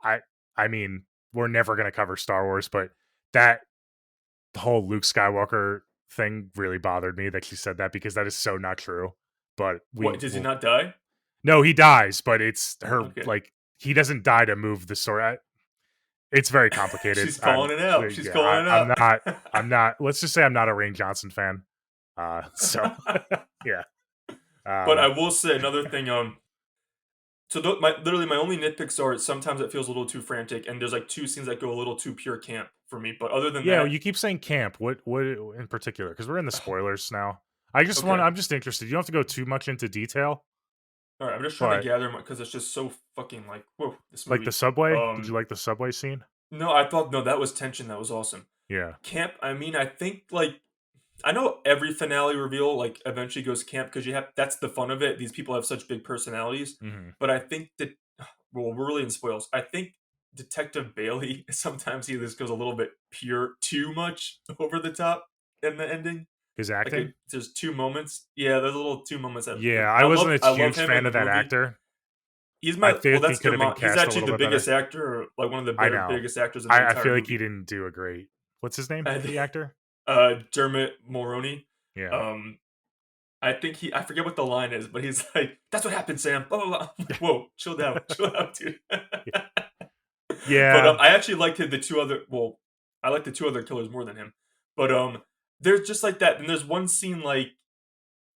I I mean we're never gonna cover Star Wars, but that the whole Luke Skywalker thing really bothered me that she said that, because that is so not true. But What, we does he will. not die? No, he dies, but it's her, Okay. like, he doesn't die to move the story. It's very complicated. She's calling it out. She's Yeah, calling it I'm out. not. I'm not. Let's just say I'm not a Rain Johnson fan. So yeah. But I Um, will say another thing, so my only nitpicks are sometimes it feels a little too frantic, and there's like two scenes that go a little too pure camp for me. But other than yeah, well, that, you keep saying camp. What in particular? Because we're in the spoilers now. okay, I'm just interested. You don't have to go too much into detail, all right. I'm just trying to but gather because it's just so fucking like whoa, this like the movie. subway. Did you like the subway scene? No, I thought no, that was tension. That was awesome. Yeah. Camp. I mean, I think like I know every finale reveal like eventually goes camp because you have that's the fun of it. These people have such big personalities, Hmm. but I think that well, we're really in spoils. I think Detective Bailey sometimes he just goes a little bit pure, too much over the top in the ending. His Like acting? there's two moments. Yeah, there's a little two moments that Yeah, I I wasn't love. a I love huge him in fan the of that movie. actor. He's I my feel well. like he That's could their have been mom. He's cast a actually little the bit biggest better. actor, like one of the I better know. biggest actors in the I entire feel like he movie. didn't do a great. What's his name? And The actor? Dermot Mulroney. Yeah. Um, I think he. I forget what the line is, but he's like, "That's what happened, Sam." Blah blah blah. I'm like, whoa, chill out, dude. But Yeah. I actually liked the two other. Well, I like the two other killers more than him. But there's just like that. And there's one scene like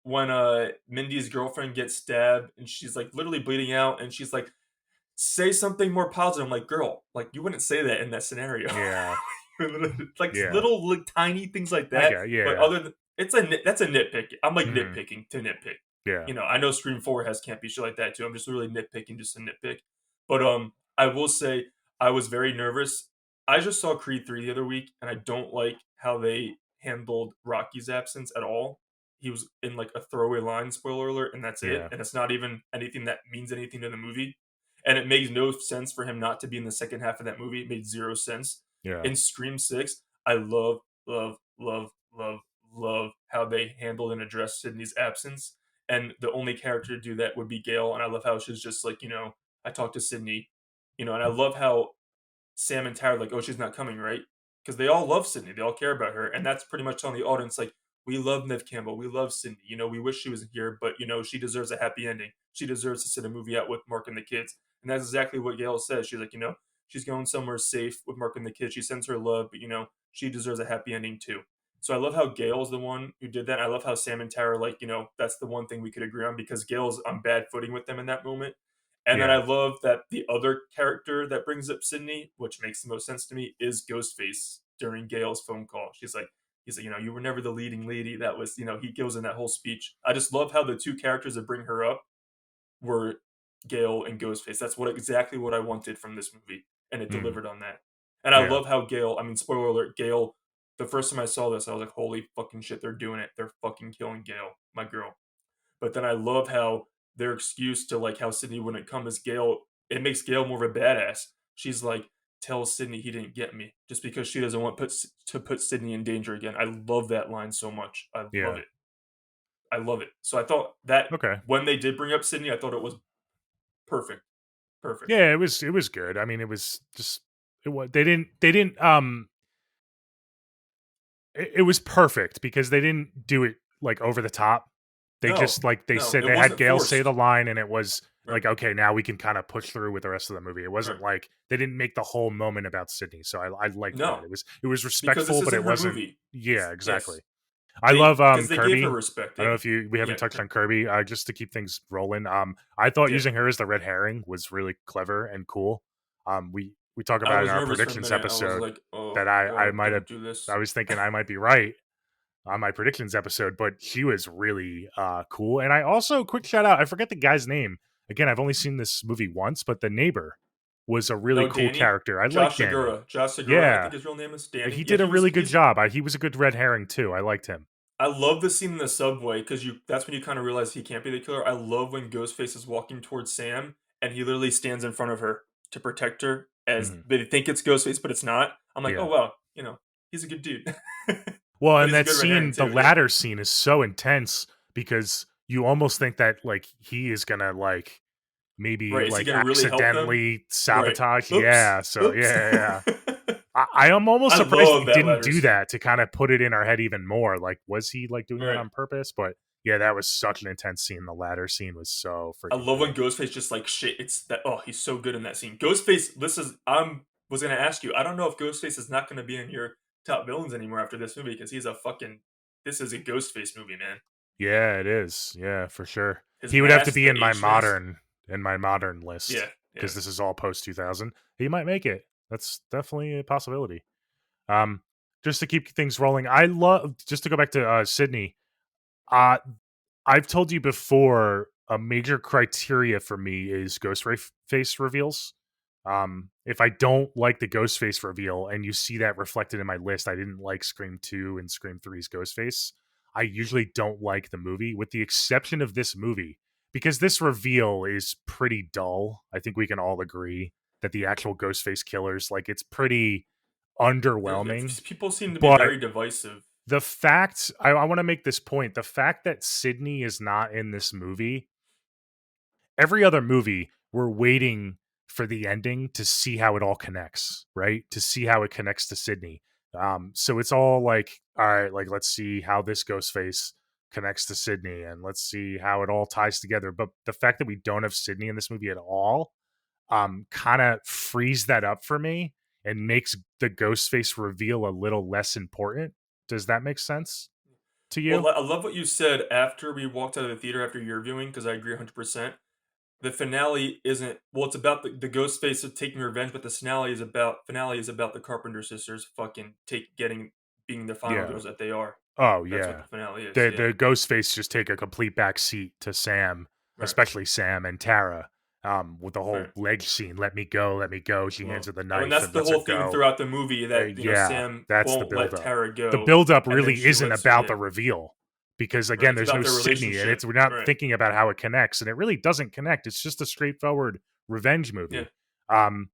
when Mindy's girlfriend gets stabbed and she's like literally bleeding out, and she's like, "Say something more positive." I'm like, "Girl, like you wouldn't say that in that scenario." Yeah. Like Yeah. little like, tiny things like I that. get. But Yeah. other than that's a nitpick. I'm like Hmm. nitpicking to nitpick. Yeah. I know Scream 4 has campy shit like that too. I'm just really nitpicking just to nitpick. But I will say I was very nervous. I just saw Creed 3 the other week and I don't like how they handled Rocky's absence at all. He was in like a throwaway line, spoiler alert, and that's it. Yeah. And it's not even anything that means anything to the movie. And it makes no sense for him not to be in the second half of that movie. It made zero sense. Yeah. In Scream 6, I love, love, love, love, love how they handled and addressed Sydney's absence, and the only character to do that would be Gail. And I love how she's just like, I talked to Sydney, and I love how Sam and Tyler are like, oh, she's not coming, right? Because they all love Sydney, they all care about her, and that's pretty much telling the audience like, we love Nev Campbell, we love Sydney. We wish she was here, but she deserves a happy ending. She deserves to sit a movie out with Mark and the kids, and that's exactly what Gail says. She's like, she's going somewhere safe with Mark and the kids. She sends her love, but she deserves a happy ending too. So I love how Gail's the one who did that. I love how Sam and Tara, like, that's the one thing we could agree on because Gail's on bad footing with them in that moment. And then I Yeah. love that the other character that brings up Sydney, which makes the most sense to me, is Ghostface during Gail's phone call. She's like, he's like, you were never the leading lady. That was, he goes in that whole speech. I just love how the two characters that bring her up were Gale and Ghostface. That's exactly what I wanted from this movie, and it Mm, delivered on that. And I yeah. love how Gale. I mean, spoiler alert, Gale. The first time I saw this, I was like, "Holy fucking shit, they're doing it! They're fucking killing Gale, my girl." But then I love how their excuse to like how Sydney wouldn't come is Gale. It makes Gale more of a badass. She's like, "Tell Sydney he didn't get me," just because she doesn't want to put Sydney in danger again. I love that line so much. I love Yeah. it. I love it. So I thought that Okay. when they did bring up Sydney, I thought it was perfect. Perfect. Yeah, it was good. I mean, it was just it was they didn't. It was perfect because they didn't do it like over the top. They No, just like they no, said it they had wasn't Gail say the forced. line and it was Right, like, okay, now we can kind of push through with the rest of the movie. It wasn't right. like they didn't make the whole moment about Sydney. So I liked that. No, It was because this respectful, but isn't it her wasn't. movie. Yeah, Yes, exactly. I they love because they gave her Kirby. respect. I don't know if you we Yeah, haven't touched on Kirby, just to keep things rolling. I thought yeah. using her as the red herring was really clever and cool. We talk I about it in was our nervous for a predictions minute. I was episode like, "Oh that I God, might have don't do this." I was thinking I might be right on my predictions episode, but she was really cool. And I also quick shout out, I forget the guy's name. Again, I've only seen this movie once, but the neighbor was a really Oh, cool Danny, character. I like Josh Danny. Segura, Josh Segura. I Yeah, think his real name is Danny. he Yeah, did a he was. really good job. He was a good red herring too. I liked him. I love the scene in the subway because that's when you kind of realize he can't be the killer. I love when Ghostface is walking towards Sam and he literally stands in front of her to protect her as Mhm. they think it's Ghostface, but it's not. I'm like, oh Yeah. wow, he's a good dude. Well, But and he's a that good red herring scene, the too. Yeah, ladder scene is so intense because you almost think that like he is gonna like maybe right. Is he like gonna really help them? accidentally Right. sabotage. Oops. Yeah. So Oops. yeah. I am almost I surprised love they that didn't ladder do scene. that to kind of put it in our head even more. Like, was he like doing that Right. on purpose? But yeah, that was such an intense scene. The ladder scene was so I freaking love when cool. Ghostface just like shit. It's that. Oh, he's so good in that scene. Ghostface. This is. Was gonna ask you. I don't know if Ghostface is not gonna be in your top villains anymore after this movie because he's a fucking. This is a Ghostface movie, man. Yeah, it is. Yeah, for sure. His He would have to mask, be the H mask. in my modern list Yeah, yeah. because this is all post 2000. He might make it. That's definitely a possibility. Um, just to keep things rolling, I love just to go back to Sydney. Uh, I've told you before, a major criteria for me is face reveals. If I don't like the Ghostface reveal and you see that reflected in my list, I didn't like Scream 2 and Scream three's Ghostface. I usually don't like the movie, with the exception of this movie, because this reveal is pretty dull. I think we can all agree that the actual Ghostface killers, like, it's pretty underwhelming. People seem to be But very divisive. the fact I want to make this point, the fact that Sydney is not in this movie, every other movie, we're waiting for the ending to see how it all connects, right? To see how it connects to Sydney. So it's all like, all right, like let's see how this Ghostface connects to Sydney, and let's see how it all ties together. But the fact that we don't have Sydney in this movie at all, kind of frees that up for me and makes the Ghostface reveal a little less important. Does that make sense to Well, you? I love what you said after we walked out of the theater after your viewing because I agree 100%. The finale isn't well. It's about the Ghostface of taking revenge, but the finale is about the Carpenter sisters fucking getting being the final Yeah. girls that they are. Oh That's what yeah. the finale is. The Yeah, the Ghostface just take a complete back seat to Sam, right, especially Sam and Tara. With the whole right. leg scene, let me go, let me go. She hands Well, her the I mean knife that's and the lets her whole theme go. throughout the movie that Yeah, Sam that's the won't let buildup. Tara The go, buildup and then really she isn't lets about yeah, the reveal because right. again, It's there's about no their Sydney, and relationship, it's we're not right? thinking about how it connects, and it really doesn't connect. It's just a straightforward revenge Yeah. movie. Um,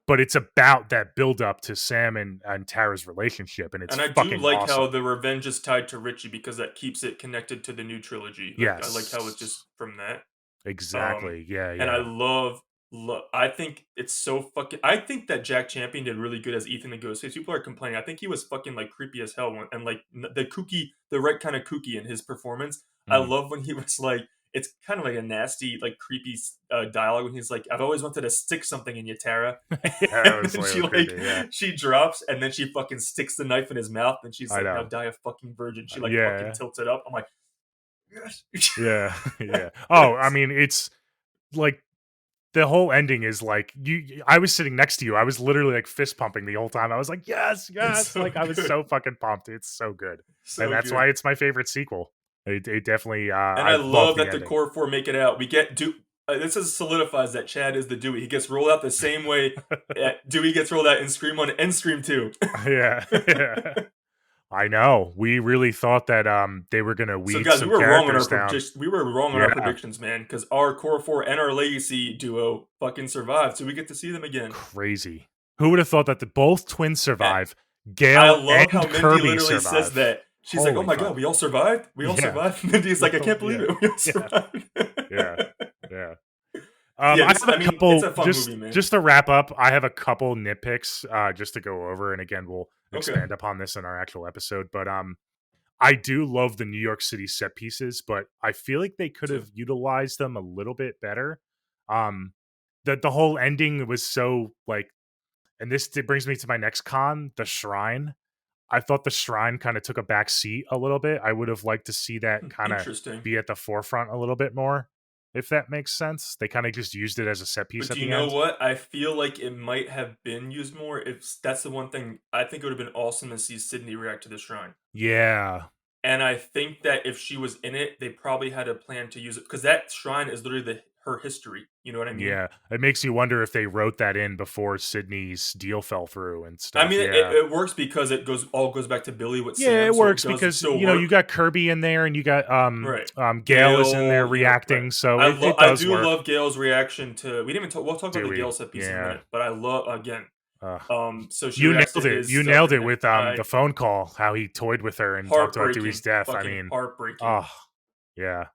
but it's about that buildup to Sam and Tara's relationship, and it's And I do fucking like how awesome. the revenge is tied to Richie because that keeps it connected to the new trilogy. Like I like how it's just Yes, from that. Um, exactly. Yeah, and I yeah, I think it's so fucking. I think that Jack Champion did really good as Ethan the Ghostface. People are complaining. I think he was fucking like creepy as hell, and like the right kind of kooky in his performance. I mm. love when he was like, it's kind of like a nasty, like creepy dialogue when he's like, "I've always wanted to stick something in you, Tara," Yeah, it and was a then little creepy. Yeah, she drops, and then she fucking sticks the knife in his mouth, and she's I like, "Now know. die a fucking virgin." She like fucking Yeah, tilts it up. I'm like, yes, yeah, yeah. Oh, I yes, mean, it's like the whole ending is like I was sitting next to you. I was literally like fist pumping the whole time. I was like, yes, It's yes. so Like I was good. so fucking pumped. It's so good. And So that's why good. it's my favorite sequel. It definitely And I I love love the that the ending. core four make it out. We get this is solidifies that Chad is the Dewey. He gets rolled out the same way Dewey gets rolled out in Scream 1 and Scream 2. Yeah. Yeah. I know. We really thought that they were gonna So weed guys, we some were wrong on our characters down. Yeah. predictions, man, because our core four and our legacy duo fucking survived, so we get to see them again. Crazy. Who would have thought that the both twins And survive, I Gail love how and Mindy Kirby literally says survive? that. She's like, "Oh Holy my god, fuck. we all survived. We all Yeah. survived." Mindy's like, "I can't believe Yeah. it. We all Yeah. survived." Yeah. Yeah. Yeah, I this. have a I mean, it's couple a fun movie, man. just to wrap up. I have a couple nitpicks just to go over, and again, we'll Okay, expand upon this in our actual episode. But I do love the New York City set pieces, but I feel like they me could too. have utilized them a little bit better. Um, the whole ending was so like, and brings me to my next con, the shrine. I thought the shrine kind of took a back seat a little bit. I would have liked to see that kind of Interesting. be at the forefront a little bit more, if that makes sense. They kind of just used it as a set piece But at do you the know end. what? I feel like it might have been used more. If that's the one thing I think it would have been awesome to see Sydney react to the shrine. Yeah, And I think that if she was in it, they probably had a plan to use it because that shrine is literally her history. You know what I mean? yeah. It makes you wonder if they wrote that in before Sydney's deal fell through and I stuff. mean, Yeah. it works because it goes back to Billy with Yeah, Sam, it so it works does because still you work. got Kirby in there and you got Right. Gail is in there Gail, right. reacting, so it I does do work. love Gail's reaction to. We didn't even talk. We'll talk about the Gail Dewey. set piece in a Yeah. minute, but I love again. Uh, So she you reacts to nailed it. his You stuff, nailed it and with I the phone call, how he toyed with her and talked about Dewey's heartbreaking, death. I fucking mean, heartbreaking. oh, yeah.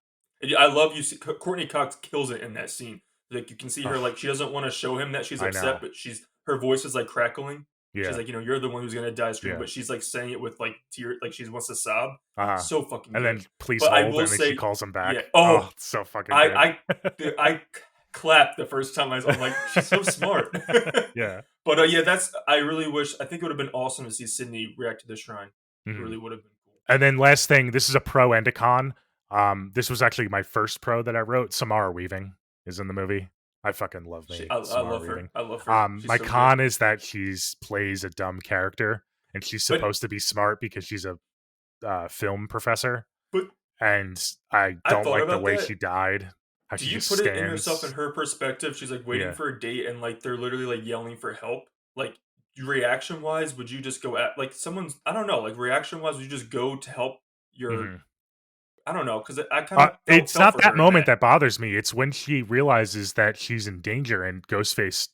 And I love you. See, Courtney Cox kills it in that scene. Like you can see her, Oh, like she doesn't want to show him that she's I upset, know. but her voice is like crackling. She's Yeah. like, you're the one who's gonna die screaming, Yeah. but she's like saying it with like tear, like she wants to sob. Uh-huh. So fucking And good. then please But I hold, will and then she say, calls him yeah. back. Oh, Oh, it's so fucking I good. I clapped the first time I'm like, she's so smart. Yeah. But yeah, that's. I really wish. I think it would have been awesome to see Sydney react to the shrine. It Mhm. really would have been cool. And then last thing, this is a pro and a con. This was actually my first pro that I wrote. Samara Weaving is in the movie. I fucking love me I Samara love her. Weaving. I love her. She's My so good. con is that she's plays a dumb character, and she's But supposed to be smart because she's a film professor, but and I I don't thought like the about way that. she died. How Do she you just put it in yourself in stands. her perspective? She's like waiting Yeah. for a date and like they're literally like yelling for help. Like reaction wise, would you just go at like someone's I don't know, like reaction wise, would you just go to help your Mhm. I don't know, because I kind of It's felt not for that her in moment that. that bothers me. It's when she realizes that she's in danger and Ghostface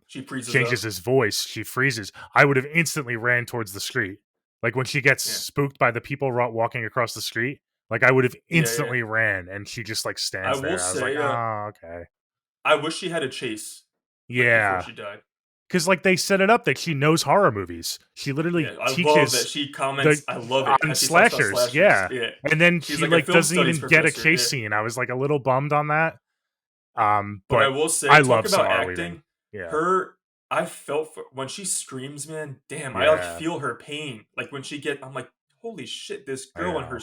She freezes changes up. his voice. She freezes. I would have instantly ran towards the street. Like when she gets Yeah. spooked by the people walking across the street. Like I would have Yeah, yeah. instantly ran, and she just like I stands will there. I was like, say, oh, okay, I wish she had a chase, like before yeah. she died. Because like they set it up that she knows horror movies. She literally Yeah, I love that teaches she the comments. I love it on how she talks about slashers, slashers. yeah. Yeah, And then she's she like a like film doesn't studies even get a professor. chase Yeah, scene. I was like a little bummed on that. but I But will say, I talk love about Samara Weaving. acting. Yeah, Her, I felt for, when she screams, man. Damn, I like yeah. feel her pain. Like when she get, I'm like, holy shit, this I girl and know,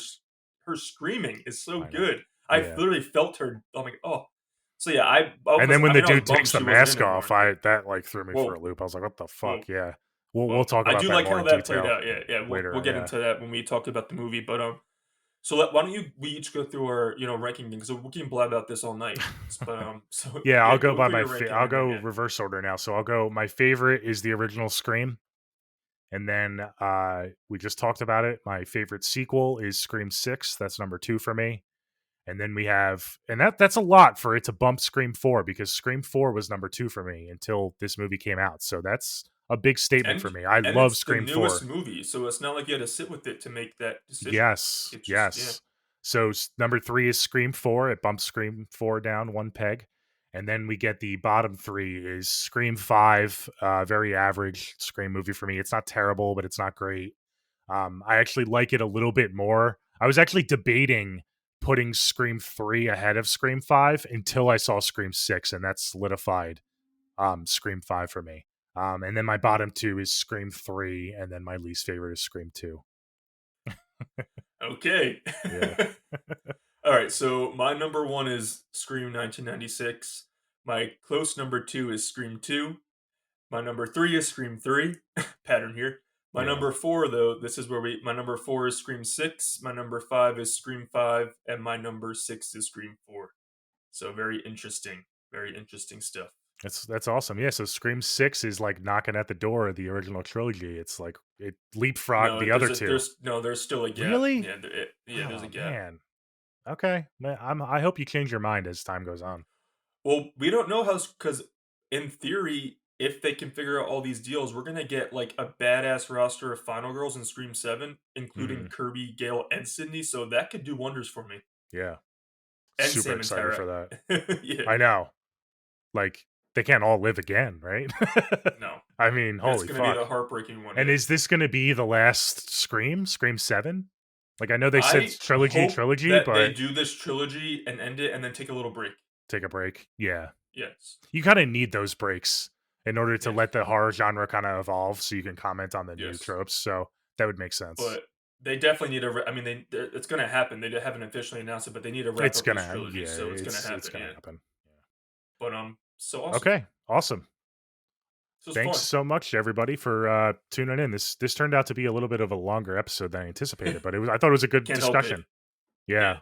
her screaming is so I know. good. I Yeah. literally felt her. I'm like, oh. So yeah, And then when I the mean, I was dude bummed takes the she wasn't in mask anymore. off, But I that like threw me for whoa, a loop. I was like, "What the whoa. fuck?" Yeah, we'll Well, talk I about do that like more how in that played detail out. Yeah, yeah. We'll later on. get Yeah, into that when we talk about the movie. But why don't we each go through our ranking because we can blab about this all night. But so yeah. yeah, I'll go go by through your ranking I'll and then go yeah. reverse order now. So I'll go. My favorite is the original Scream, and then we just talked about it. My favorite sequel is Scream 6. That's number 2 for me. And then we have, and that's a lot for it to bump Scream 4 because Scream 4 was number 2 for me until this movie came out. So that's a big statement for And me. I love it's the Scream newest 4. movie, so it's not like you had to sit with it to make that decision. Yes, It's just yeah. yes. So number 3 is Scream 4. It bumps Scream 4 down one peg. And then we get the bottom 3 is Scream 5, very average Scream movie for me. It's not terrible, but it's not great. I actually like it a little bit more. I was actually debating putting Scream 3 ahead of Scream 5 until I saw Scream 6, and that solidified Scream 5 for me. And then my bottom 2 is Scream 3, and then my least favorite is Scream 2. Okay. Yeah. All right, so my number one is Scream 1996. My close number 2 is Scream 2. My number 3 is Scream 3. Pattern here. My Yeah. number 4, though, this is where my number 4 is Scream 6. My number 5 is Scream 5, and my number 6 is Scream 4. So very interesting stuff. That's awesome. Yeah, so Scream 6 is like knocking at the door of the original trilogy. It's like it leapfrogged No, the other two. there's still a gap. Really? Yeah, yeah, there's a Oh gap. man. Okay. Man, I hope you change your mind as time goes on. Well, we don't know how because in theory, if they can figure out all these deals, we're gonna get like a badass roster of final girls in Scream 7, including Mhm. Kirby, Gale, and Sydney. So that could do wonders for me. Yeah. And Super Sam and excited Tara. for that. Yeah. I know. Like they can't all live again, right? No. I mean, That's holy gonna be the fuck. heartbreaking one And hit. is this going to be the last Scream? Scream 7? Like I know they said I trilogy hope trilogy, that they but do this trilogy and end it and then take a little break. take a break. Yeah. Yes. You kind of need those breaks in order to Yes. let the horror genre kind of evolve so you can comment on the new Yes. tropes. So that would make sense. But they definitely need to. I mean, it's going to happen. They haven't officially announced it, but they need to wrap It's up this gonna, trilogy, yeah, so it's going to it's happen. gonna Yeah. happen. But so Yeah. awesome. Okay, awesome. This was Thanks fun. so much, everybody, for tuning in. This turned out to be a little bit of a longer episode than I anticipated, but I thought it was a good Can't help it. discussion. Yeah. Yeah.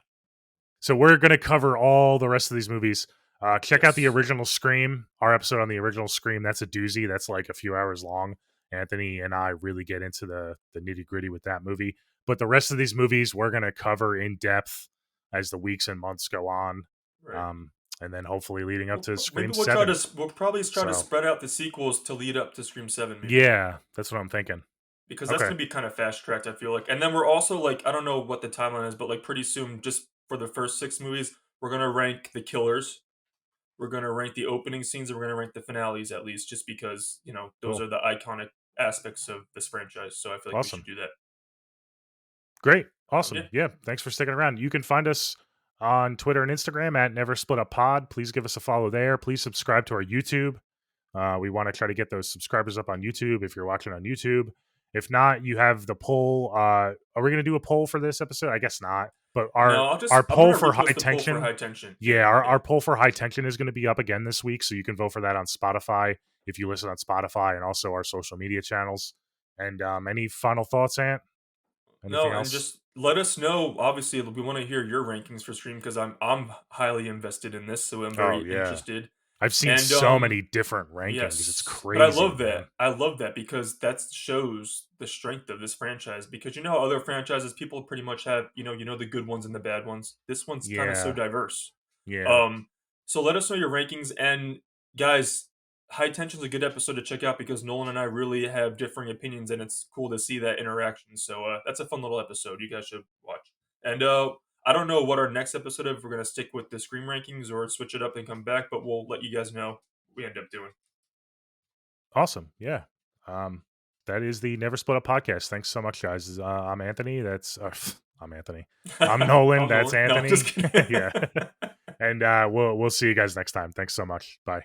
So we're gonna cover all the rest of these movies. Check out the Yes. original Scream. Our episode on the original Scream. That's a doozy. That's like a few hours long. Anthony and I really get into the nitty gritty with that movie. But the rest of these movies we're gonna cover in depth as the weeks and months go on, Right. um, and then hopefully leading up to Maybe Scream we'll try to. 7. We'll probably try to So spread out the sequels to lead up to Scream 7. Maybe. yeah, that's what I'm thinking. Because that's Okay, gonna be kind of fast tracked. I feel like, and then we're also like, I don't know what the timeline is, but like pretty soon, just for the first 6 movies, we're gonna rank the killers. We're gonna rank the opening scenes, and we're gonna rank the finales at least, just because those cool, are the iconic aspects of this franchise. So I feel like we should awesome. do that. Great. Yeah. Awesome. Yeah. Thanks for sticking around. You can find us on Twitter and Instagram at neversplituppod. Please give us a follow there. Please subscribe to our YouTube. We want to try to get those subscribers up on YouTube if you're watching on YouTube. If not, you have the poll. Are we going to do a poll for this episode? I guess not. But No, our I'm poll gonna for high repost the poll for tension, high tension. yeah, Yeah, our yeah. poll for high tension is going to be up again this week, so you can vote for that on Spotify if you listen on Spotify, and also our social media channels. And any final thoughts, Ant? Anything No, and else? just let us know. Obviously, we want to hear your rankings for stream because I'm highly invested in this, so I'm Oh very yeah. interested. I've seen And so many different rankings. It's yes, but I crazy, love that. man. I love that because that shows the strength of this franchise. Because how other franchises, people pretty much have the good ones and the bad ones. This one's kind of so Yeah. diverse. Yeah. Um, so let us know your rankings, and guys, High Tension's a good episode to check out because Nolan and I really have differing opinions, and it's cool to see that interaction. So that's a fun little episode. You guys should watch. And I don't know what our next episode if we're gonna stick with the Scream rankings or switch it up and come back, but we'll let you guys know what we end up doing. Awesome. Yeah. Um, that is the Never Split Up podcast. Thanks so much, guys. I'm Anthony. That's I'm Anthony. I'm Nolan. I'm That's Nolan. No, I'm just Anthony. kidding. Yeah. And we'll see you guys next time. Thanks so much. Bye.